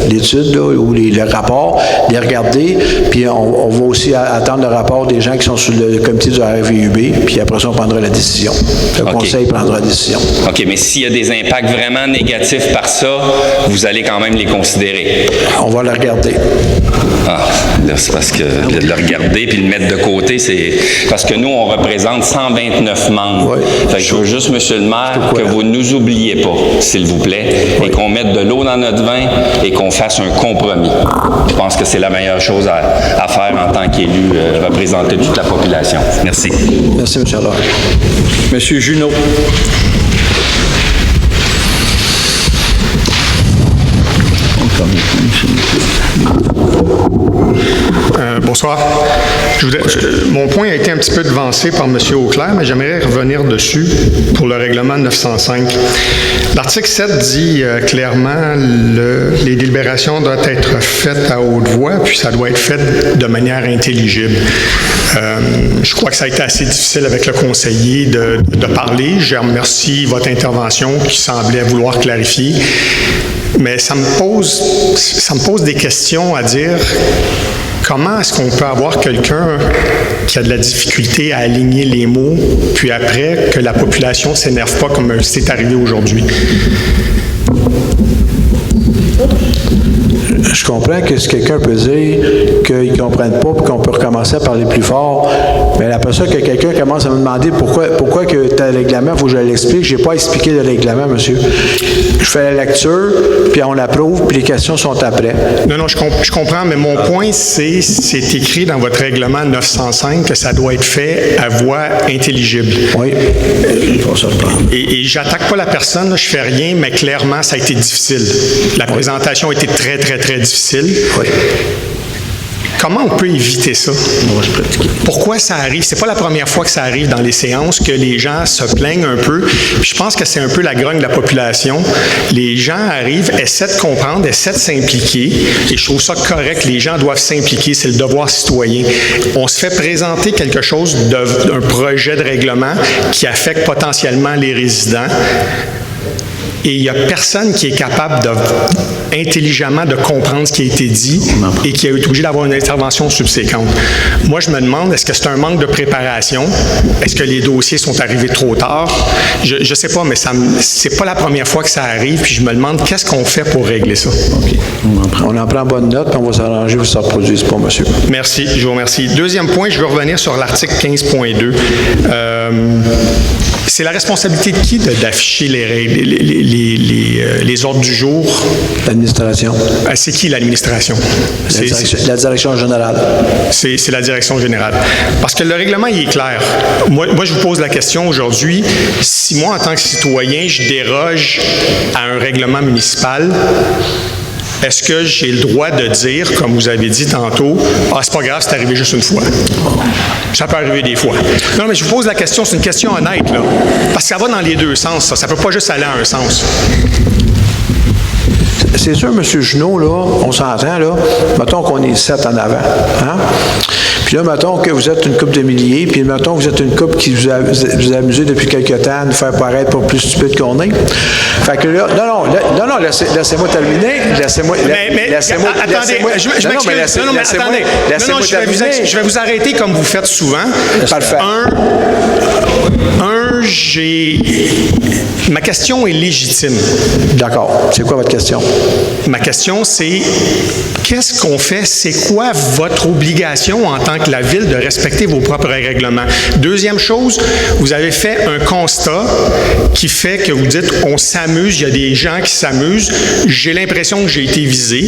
l'étude ou le rapport, de les regarder, puis on va aussi attendre le rapport des gens qui sont sur le comité du RVUB, puis après ça, on prendra la décision. Le conseil prendra la décision. OK, mais s'il y a des impacts vraiment négatifs par ça, vous allez quand même les considérer? On va le regarder. Ah, là, c'est parce que le regarder puis le mettre de côté, c'est... Parce que nous, on représente 129 membres. Oui. Fait que je veux juste, monsieur le maire, que vous ne nous oubliez pas, s'il vous plaît, et qu'on mette de l'eau dans notre vin et qu'on fasse un compromis. Je pense que c'est la meilleure chose à faire en tant qu'élu, représenter toute la population. Merci. Merci, M. Allaire. M. Junot. Bonsoir. Mon point a été un petit peu devancé par M. Auclair, mais j'aimerais revenir dessus pour le règlement 905. L'article 7 dit clairement les délibérations doivent être faites à haute voix, puis ça doit être fait de manière intelligible. Je crois que ça a été assez difficile avec le conseiller de parler. Je remercie votre intervention qui semblait vouloir clarifier. Mais ça me pose des questions à dire. Comment est-ce qu'on peut avoir quelqu'un qui a de la difficulté à aligner les mots, puis après que la population ne s'énerve pas comme c'est arrivé aujourd'hui? Je comprends que si quelqu'un peut dire qu'ils ne comprennent pas et qu'on peut recommencer à parler plus fort, mais après ça, que quelqu'un commence à me demander pourquoi que tu as le règlement, il faut que je l'explique. Je n'ai pas expliqué le règlement, monsieur. Je fais la lecture, puis on l'approuve, puis les questions sont après. Non, je comprends, mais mon point, c'est écrit dans votre règlement 905 que ça doit être fait à voix intelligible. Oui, je vais ça reprendre. Et j'attaque pas la personne, là, je fais rien, mais clairement, ça a été difficile. La présentation a été très, très, très difficile. Oui. Comment on peut éviter ça? Pourquoi ça arrive? C'est pas la première fois que ça arrive dans les séances que les gens se plaignent un peu. Puis je pense que c'est un peu la grogne de la population. Les gens arrivent, essaient de comprendre, essaient de s'impliquer. Et je trouve ça correct. Les gens doivent s'impliquer. C'est le devoir citoyen. On se fait présenter quelque chose d'un projet de règlement qui affecte potentiellement les résidents. Et il n'y a personne qui est capable intelligemment de comprendre ce qui a été dit et qui a été obligé d'avoir une intervention subséquente. Moi, je me demande, est-ce que c'est un manque de préparation? Est-ce que les dossiers sont arrivés trop tard? Je ne sais pas, mais c'est pas la première fois que ça arrive, puis je me demande qu'est-ce qu'on fait pour régler ça. OK. On en prend bonne note, puis on va s'arranger pour que ça ne se reproduise pas, monsieur. Merci, je vous remercie. Deuxième point, je veux revenir sur l'article 15.2. C'est la responsabilité de qui d'afficher les ordres du jour? L'administration. C'est qui l'administration? La direction générale. C'est la direction générale. Parce que le règlement, il est clair. Moi, je vous pose la question aujourd'hui, si moi, en tant que citoyen, je déroge à un règlement municipal, est-ce que j'ai le droit de dire, comme vous avez dit tantôt, « Ah, c'est pas grave, c'est arrivé juste une fois. » Ça peut arriver des fois. Non, mais je vous pose la question, c'est une question honnête, là. Parce que ça va dans les deux sens, ça. Ça peut pas juste aller à un sens. C'est sûr, M. Junot, là, on s'entend, là, mettons qu'on est 7 en avant, hein? Puis là, mettons que vous êtes une couple de milliers, puis mettons que vous êtes une couple qui vous amusez depuis quelque temps à nous faire paraître pour plus stupide qu'on est. Fait que là, non, laissez-moi terminer. Je vais vous arrêter comme vous faites souvent. Parfait. Ma question est légitime. D'accord. C'est quoi votre question? Ma question, c'est qu'est-ce qu'on fait? C'est quoi votre obligation en tant que la Ville de respecter vos propres règlements? Deuxième chose, vous avez fait un constat qui fait que vous dites on s'amuse, il y a des gens qui s'amusent. J'ai l'impression que j'ai été visé.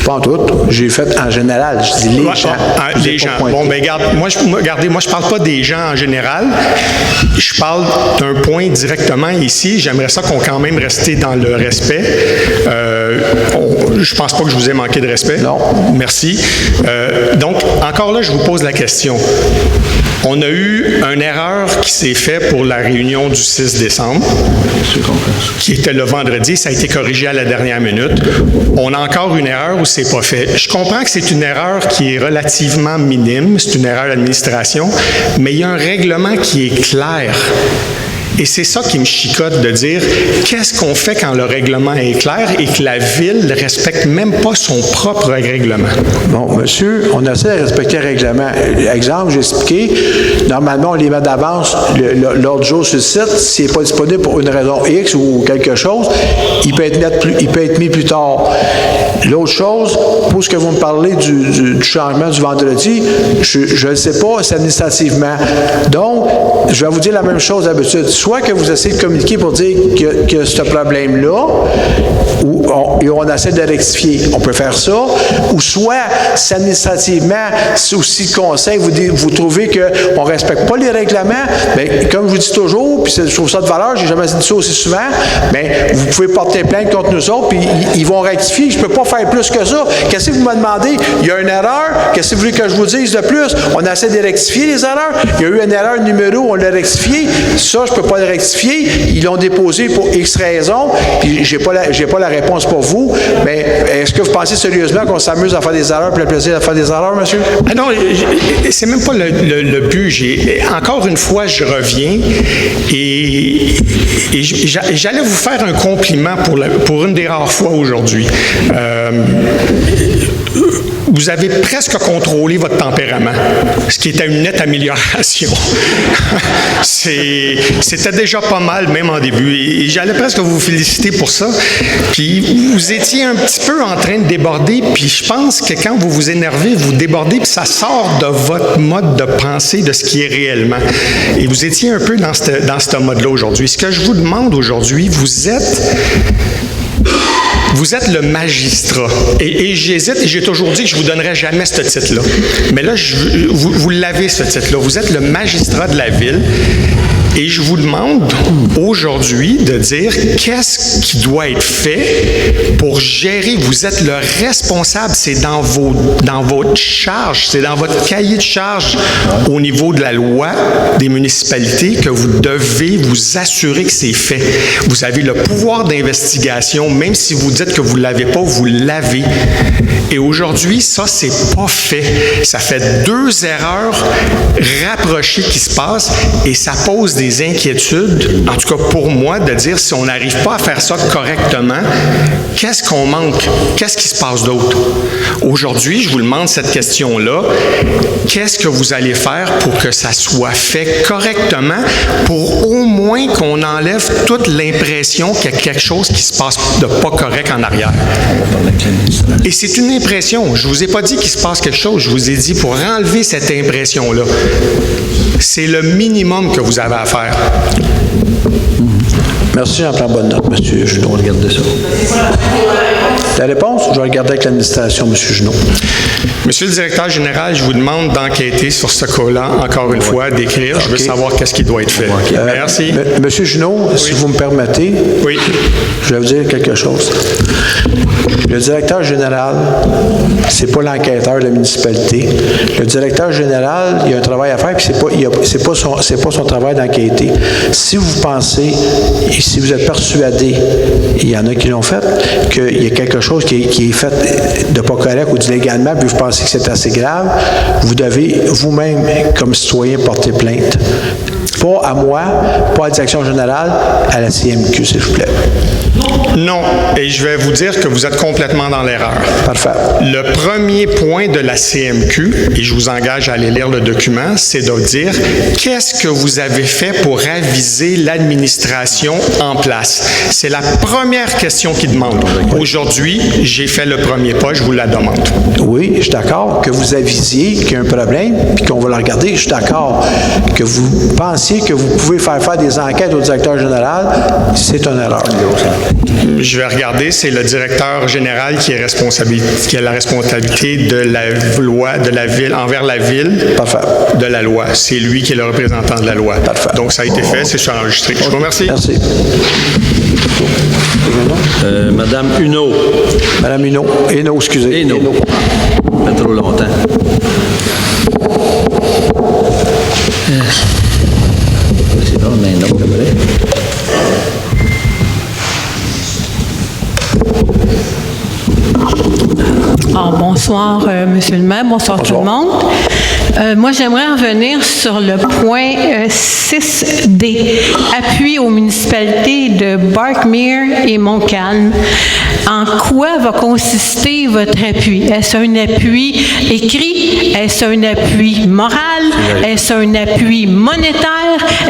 Pas en tout. J'ai fait en général. Je dis les gens. Les gens. Bon, bien, moi, je parle pas des gens en général. Je parle d'un point directement ici. J'aimerais ça qu'on quand même rester dans le respect. Je pense pas que je vous ai manqué de respect. Non. Merci. Donc, encore là, je vous pose la question. On a eu une erreur qui s'est faite pour la réunion du 6 décembre, qui était le vendredi. Ça a été corrigé à la dernière minute. On a encore une erreur où c'est pas fait. Je comprends que c'est une erreur qui est relativement minime. C'est une erreur d'administration, mais il y a un règlement qui est clair. Et c'est ça qui me chicote de dire qu'est-ce qu'on fait quand le règlement est clair et que la Ville ne respecte même pas son propre règlement. Bon, monsieur, on essaie de respecter le règlement. Exemple, j'ai expliqué, normalement, on les met d'avance l'ordre du jour sur le site. S'il n'est pas disponible pour une raison X ou quelque chose, il peut être mis plus tard. L'autre chose, pour ce que vous me parlez du changement du vendredi, je ne sais pas, c'est administrativement. Donc, je vais vous dire la même chose d'habitude. Soit que vous essayez de communiquer pour dire que ce problème-là, ou on essaie de rectifier, on peut faire ça, ou soit, si administrativement, si aussi le conseil, vous trouvez qu'on ne respecte pas les règlements, bien, comme je vous dis toujours, puis je trouve ça de valeur, j'ai jamais dit ça aussi souvent, bien, vous pouvez porter plainte contre nous autres, puis ils vont rectifier. Je ne peux pas faire plus que ça. Qu'est-ce que vous me demandez? Il y a une erreur. Qu'est-ce que vous voulez que je vous dise de plus? On essaie de rectifier les erreurs. Il y a eu une erreur numéro, on l'a rectifié. Ça, je ne peux pas le rectifier. Ils l'ont déposé pour X raisons, puis je n'ai pas la réponse pour vous. Mais est-ce que vous pensez sérieusement qu'on s'amuse à faire des erreurs, puis le plaisir à faire des erreurs, monsieur? Ah non, c'est même pas le but. Encore une fois, je reviens et j'allais vous faire un compliment pour une des rares fois aujourd'hui. Vous avez presque contrôlé votre tempérament, ce qui était une nette amélioration. C'était déjà pas mal, même en début. Et j'allais presque vous féliciter pour ça. Puis vous étiez un petit peu en train de déborder, puis je pense que quand vous vous énervez, vous débordez, puis ça sort de votre mode de pensée, de ce qui est réellement. Et vous étiez un peu dans ce mode-là aujourd'hui. Ce que je vous demande aujourd'hui, vous êtes le magistrat. Et j'hésite, et j'ai toujours dit que je ne vous donnerais jamais ce titre-là. Mais là, vous l'avez, ce titre-là. Vous êtes le magistrat de la Ville. Et je vous demande aujourd'hui de dire qu'est-ce qui doit être fait pour gérer. Vous êtes le responsable, c'est dans votre charge, c'est dans votre cahier de charge au niveau de la loi des municipalités que vous devez vous assurer que c'est fait. Vous avez le pouvoir d'investigation, même si vous dites que vous ne l'avez pas, vous l'avez. Et aujourd'hui, ça, c'est pas fait. Ça fait 2 erreurs rapprochées qui se passent et ça pose des inquiétudes, en tout cas pour moi, de dire si on n'arrive pas à faire ça correctement, qu'est-ce qu'on manque? Qu'est-ce qui se passe d'autre? Aujourd'hui, je vous demande cette question-là. Qu'est-ce que vous allez faire pour que ça soit fait correctement, pour au moins qu'on enlève toute l'impression qu'il y a quelque chose qui se passe de pas correct en arrière? Et c'est une impression. Je ne vous ai pas dit qu'il se passe quelque chose. Je vous ai dit pour enlever cette impression-là. C'est le minimum que vous avez à faire. faire. Merci, j'en prends bonne note, M. Junot. On va regarder ça. La réponse, je vais regarder avec l'administration, M. Junot. Monsieur le directeur général, je vous demande d'enquêter sur ce cas-là, encore une fois, d'écrire. Je veux savoir qu'est-ce qui doit être fait. Merci. Monsieur Junot, si vous me permettez, je vais vous dire quelque chose. Le directeur général, c'est pas l'enquêteur de la municipalité. Le directeur général, il a un travail à faire, puis c'est pas son travail d'enquêter. Si vous pensez, et si vous êtes persuadé, il y en a qui l'ont fait, qu'il y a quelque chose qui est fait de pas correct ou d'illégalement, puis vous pensez que c'est assez grave, vous devez vous-même, comme citoyen, porter plainte. Pas à moi, pas à la direction générale, à la CMQ, s'il vous plaît. Non, et je vais vous dire que vous êtes complètement dans l'erreur. Parfait. Le premier point de la CMQ, et je vous engage à aller lire le document, c'est de dire qu'est-ce que vous avez fait pour aviser l'administration en place. C'est la première question qu'ils demandent. Aujourd'hui, j'ai fait le premier pas, je vous la demande. Oui, je suis d'accord que vous avisiez qu'il y a un problème, puis qu'on va le regarder. Je suis d'accord que vous pensiez que vous pouvez faire des enquêtes au directeur général. C'est une erreur. Je vais regarder, c'est le directeur général qui a la responsabilité de la loi de la ville, envers la ville. Parfait. De la loi. C'est lui qui est le représentant de la loi. Parfait. Donc, ça a été fait, c'est enregistré. Je vous remercie. Merci. Madame Huneau. Madame Huneau. Huneau, excusez. Huneau. Ça fait trop longtemps. C'est bon, mais non, comme vrai. Bonsoir, Monsieur le maire. Bonsoir tout le monde. Moi, j'aimerais revenir sur le point 6D, appui aux municipalités de Barkmere et Montcalm. En quoi va consister votre appui? Est-ce un appui écrit? Est-ce un appui moral? Est-ce un appui monétaire?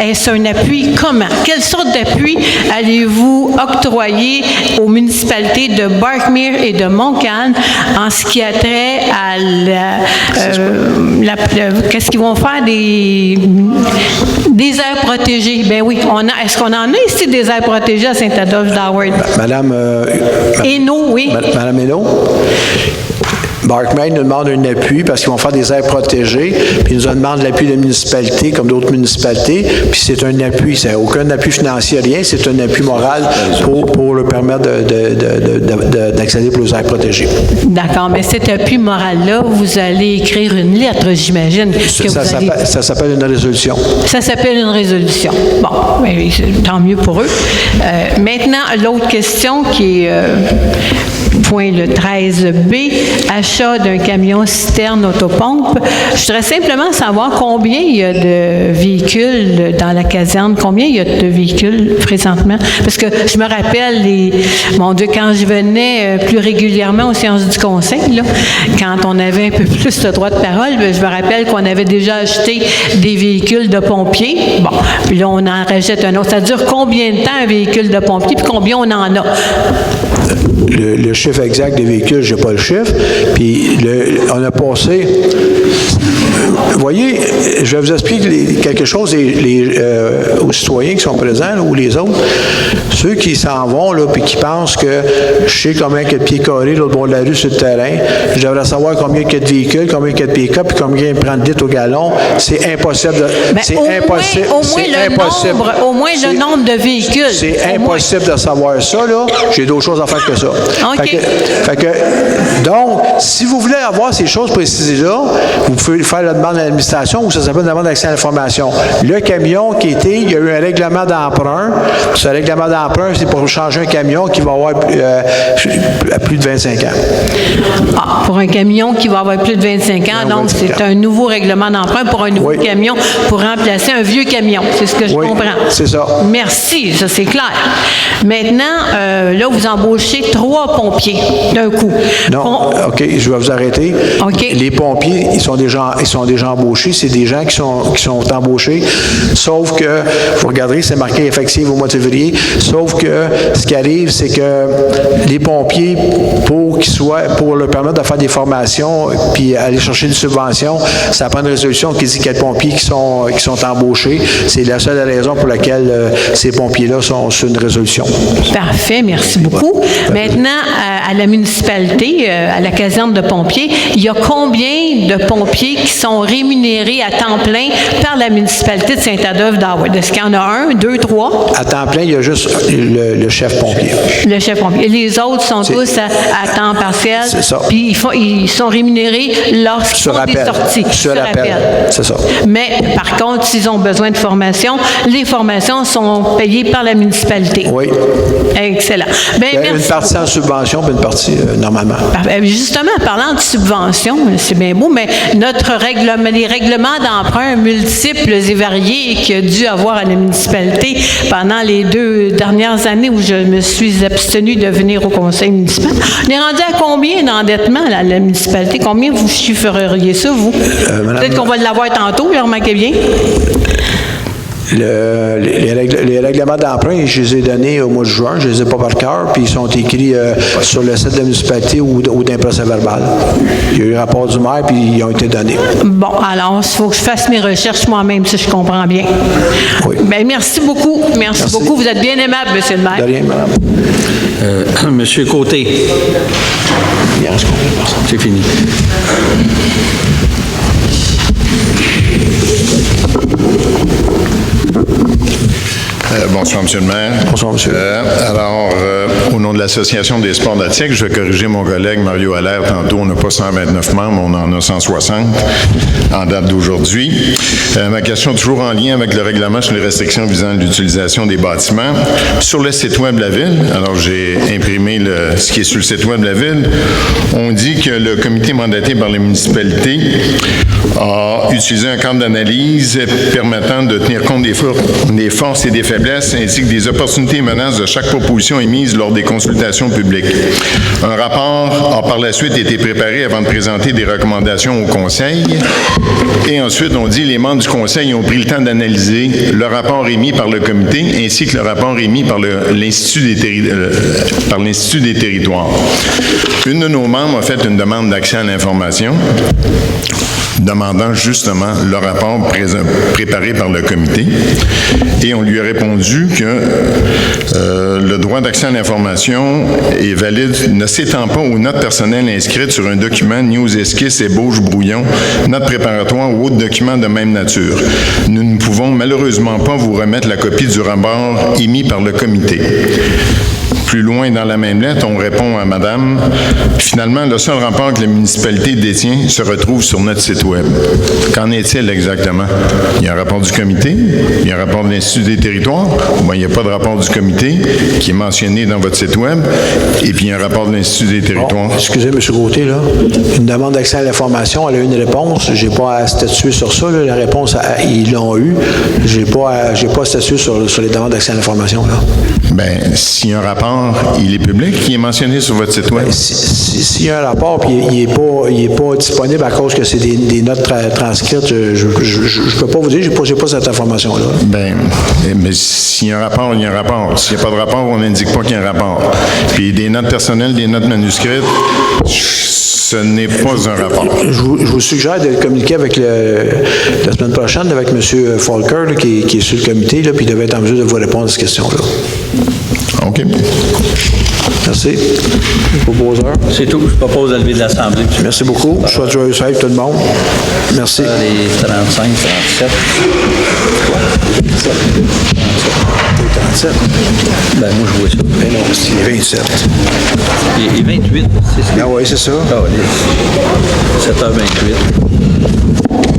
Est-ce un appui comment? Quelle sorte d'appui allez-vous octroyer aux municipalités de Barkmere et de Montcalm en ce qui a trait à qu'est-ce qu'ils vont faire des aires protégées? Ben oui, est-ce qu'on en a ici des aires protégées à Saint-Adolphe d'Howard? Madame Hainaut, oui. Madame Hainaut? Barkmere nous demande un appui parce qu'ils vont faire des aires protégées, puis ils nous demandent l'appui de la municipalité, comme d'autres municipalités, puis c'est un appui, c'est aucun appui financier, rien, c'est un appui moral pour leur permettre d'accéder pour les aires protégées. D'accord, mais cet appui moral-là, vous allez écrire une lettre, j'imagine. Ça s'appelle une résolution. Ça s'appelle une résolution. Bon, tant mieux pour eux. Maintenant, l'autre question qui est point le 13B, achat d'un camion citerne autopompe. Je voudrais simplement savoir combien il y a de véhicules dans la caserne, combien il y a de véhicules présentement. Parce que je me rappelle, mon Dieu, quand je venais plus régulièrement aux séances du conseil, là, quand on avait un peu plus de droit de parole, je me rappelle qu'on avait déjà acheté des véhicules de pompiers. Bon, puis là, on en rachète un autre. Ça dure combien de temps un véhicule de pompier, puis combien on en a? Le chiffre exact des véhicules, je n'ai pas le chiffre. Puis on a passé. Vous voyez, je vais vous expliquer quelque chose aux citoyens qui sont présents, là, ou les autres. Ceux qui s'en vont, là, puis qui pensent que je sais combien il y a de pieds carrés l'autre bord de la rue sur le terrain, je devrais savoir combien il y a de véhicules, combien il y a de pick-up, puis combien il prend de litres au gallon. C'est impossible. Au moins le nombre de véhicules. C'est impossible de savoir ça, là. J'ai d'autres choses à faire que ça. OK. Donc, si vous voulez avoir ces choses précisées-là, vous pouvez faire la demande à l'administration ou ça s'appelle une demande d'accès à l'information. Le camion il y a eu un règlement d'emprunt. Ce règlement d'emprunt, c'est pour changer un camion qui va avoir plus de 25 ans. Ah, pour un camion qui va avoir plus de 25 ans, donc c'est un nouveau règlement d'emprunt pour un nouveau camion pour remplacer un vieux camion. C'est ce que je comprends. C'est ça. Merci, ça c'est clair. Maintenant, là, vous embauchez 3 pompiers d'un coup. Non, OK, je vais vous arrêter. OK. Les pompiers, ils sont sont déjà embauchés, c'est des gens qui sont embauchés, sauf que, vous regarderez, c'est marqué effectif au mois de février, sauf que ce qui arrive, c'est que les pompiers, pour leur permettre de faire des formations puis aller chercher une subvention, ça prend une résolution qui dit qu'il y a des pompiers qui sont embauchés. C'est la seule raison pour laquelle ces pompiers-là sont sur une résolution. Parfait, merci beaucoup. Maintenant, à la municipalité, à la caserne de pompiers, il y a combien de pompiers qui sont rémunérés à temps plein par la municipalité de Saint-Adolphe-d'Howard? Est-ce qu'il y en a 1, 2, 3? À temps plein, il y a juste le chef pompier. Le chef pompier. Et les autres sont tous à temps partiel. C'est ça. Puis ils sont rémunérés lorsqu'ils font des sorties. Sur appel. C'est ça. Mais par contre, s'ils ont besoin de formation, les formations sont payées par la municipalité. Oui. Excellent. Bien, merci. Une partie en subvention, puis une partie normalement. Justement, parlant de subvention, c'est bien beau, mais les règlements d'emprunt multiples et variés qu'il y a dû avoir à la municipalité pendant les 2 dernières années où je me suis abstenue de venir au conseil municipal. On est rendu à combien d'endettement à la municipalité? Combien vous chiffreriez ça, vous? Peut-être qu'on va l'avoir tantôt, remarquez bien. Les règlements d'emprunt, je les ai donnés au mois de juin, je les ai pas par cœur, puis ils sont écrits sur le site de la municipalité ou d'un procès-verbal. Il y a eu un rapport du maire, puis ils ont été donnés. Bon, alors, il faut que je fasse mes recherches moi-même, si je comprends bien. Oui. Bien, merci beaucoup. Merci beaucoup. Vous êtes bien aimable, monsieur le maire. De rien, madame. Monsieur Côté. C'est fini. Bonsoir, M. le maire. Bonsoir, monsieur. Au nom de l'Association des sports nautiques, je vais corriger mon collègue Mario Allaire. Tantôt, on n'a pas 129 membres, on en a 160 en date d'aujourd'hui. Ma question est toujours en lien avec le règlement sur les restrictions visant l'utilisation des bâtiments. Sur le site web de la Ville, alors j'ai imprimé ce qui est sur le site web de la Ville, on dit que le comité mandaté par les municipalités a utilisé un cadre d'analyse permettant de tenir compte des forces et des faiblesses ainsi que des opportunités et menaces de chaque proposition émise lors des consultations publiques. Un rapport a par la suite été préparé avant de présenter des recommandations au Conseil. Et ensuite, on dit que les membres du Conseil ont pris le temps d'analyser le rapport émis par le comité ainsi que le rapport émis par l'Institut des territoires. Une de nos membres a fait une demande d'accès à l'information demandant justement le rapport préparé par le comité. Et on lui a répondu que le droit d'accès à l'information est valide ne s'étend pas aux notes personnelles inscrites sur un document, ni aux esquisses, ébauches, brouillons, notes préparatoires ou autres documents de même nature. Nous ne pouvons malheureusement pas vous remettre la copie du rapport émis par le comité. Plus loin dans la même lettre, on répond à madame, finalement, le seul rapport que la municipalité détient se retrouve sur notre site web. Qu'en est-il exactement? Il y a un rapport du comité, il y a un rapport de l'Institut des territoires, ou bien il n'y a pas de rapport du comité qui est mentionné dans votre site web, et puis il y a un rapport de l'Institut des territoires. Bon, excusez, M. Gauthier, là. Une demande d'accès à l'information, elle a une réponse. Je n'ai pas à statuer sur ça, là. La réponse, ils l'ont eue. Je n'ai pas à statuer sur les demandes d'accès à l'information, là. Bien, s'il y a un rapport, il est public, il est mentionné sur votre site web. S'il y a un rapport puis il n'est pas disponible à cause que c'est des notes transcrites, je ne peux pas vous dire, je n'ai pas cette information-là. Bien, mais s'il y a un rapport, il y a un rapport. S'il n'y a pas de rapport, on n'indique pas qu'il y a un rapport. Puis des notes personnelles, des notes manuscrites, ce n'est pas un rapport. Je vous suggère de communiquer avec la semaine prochaine avec M. Falker, là, qui est sur le comité, là, puis il devait être en mesure de vous répondre à cette question-là. OK. Merci. Proposeur. C'est tout. Je propose de lever de l'Assemblée. Merci beaucoup. Je souhaite joyeux fête tout le monde. Merci. Les 35, 37. 37. Ben, moi, je vois ça. Ben non, c'est les 27. Et 28, c'est ça? Ah oui, c'est ça. Ah, 7h28.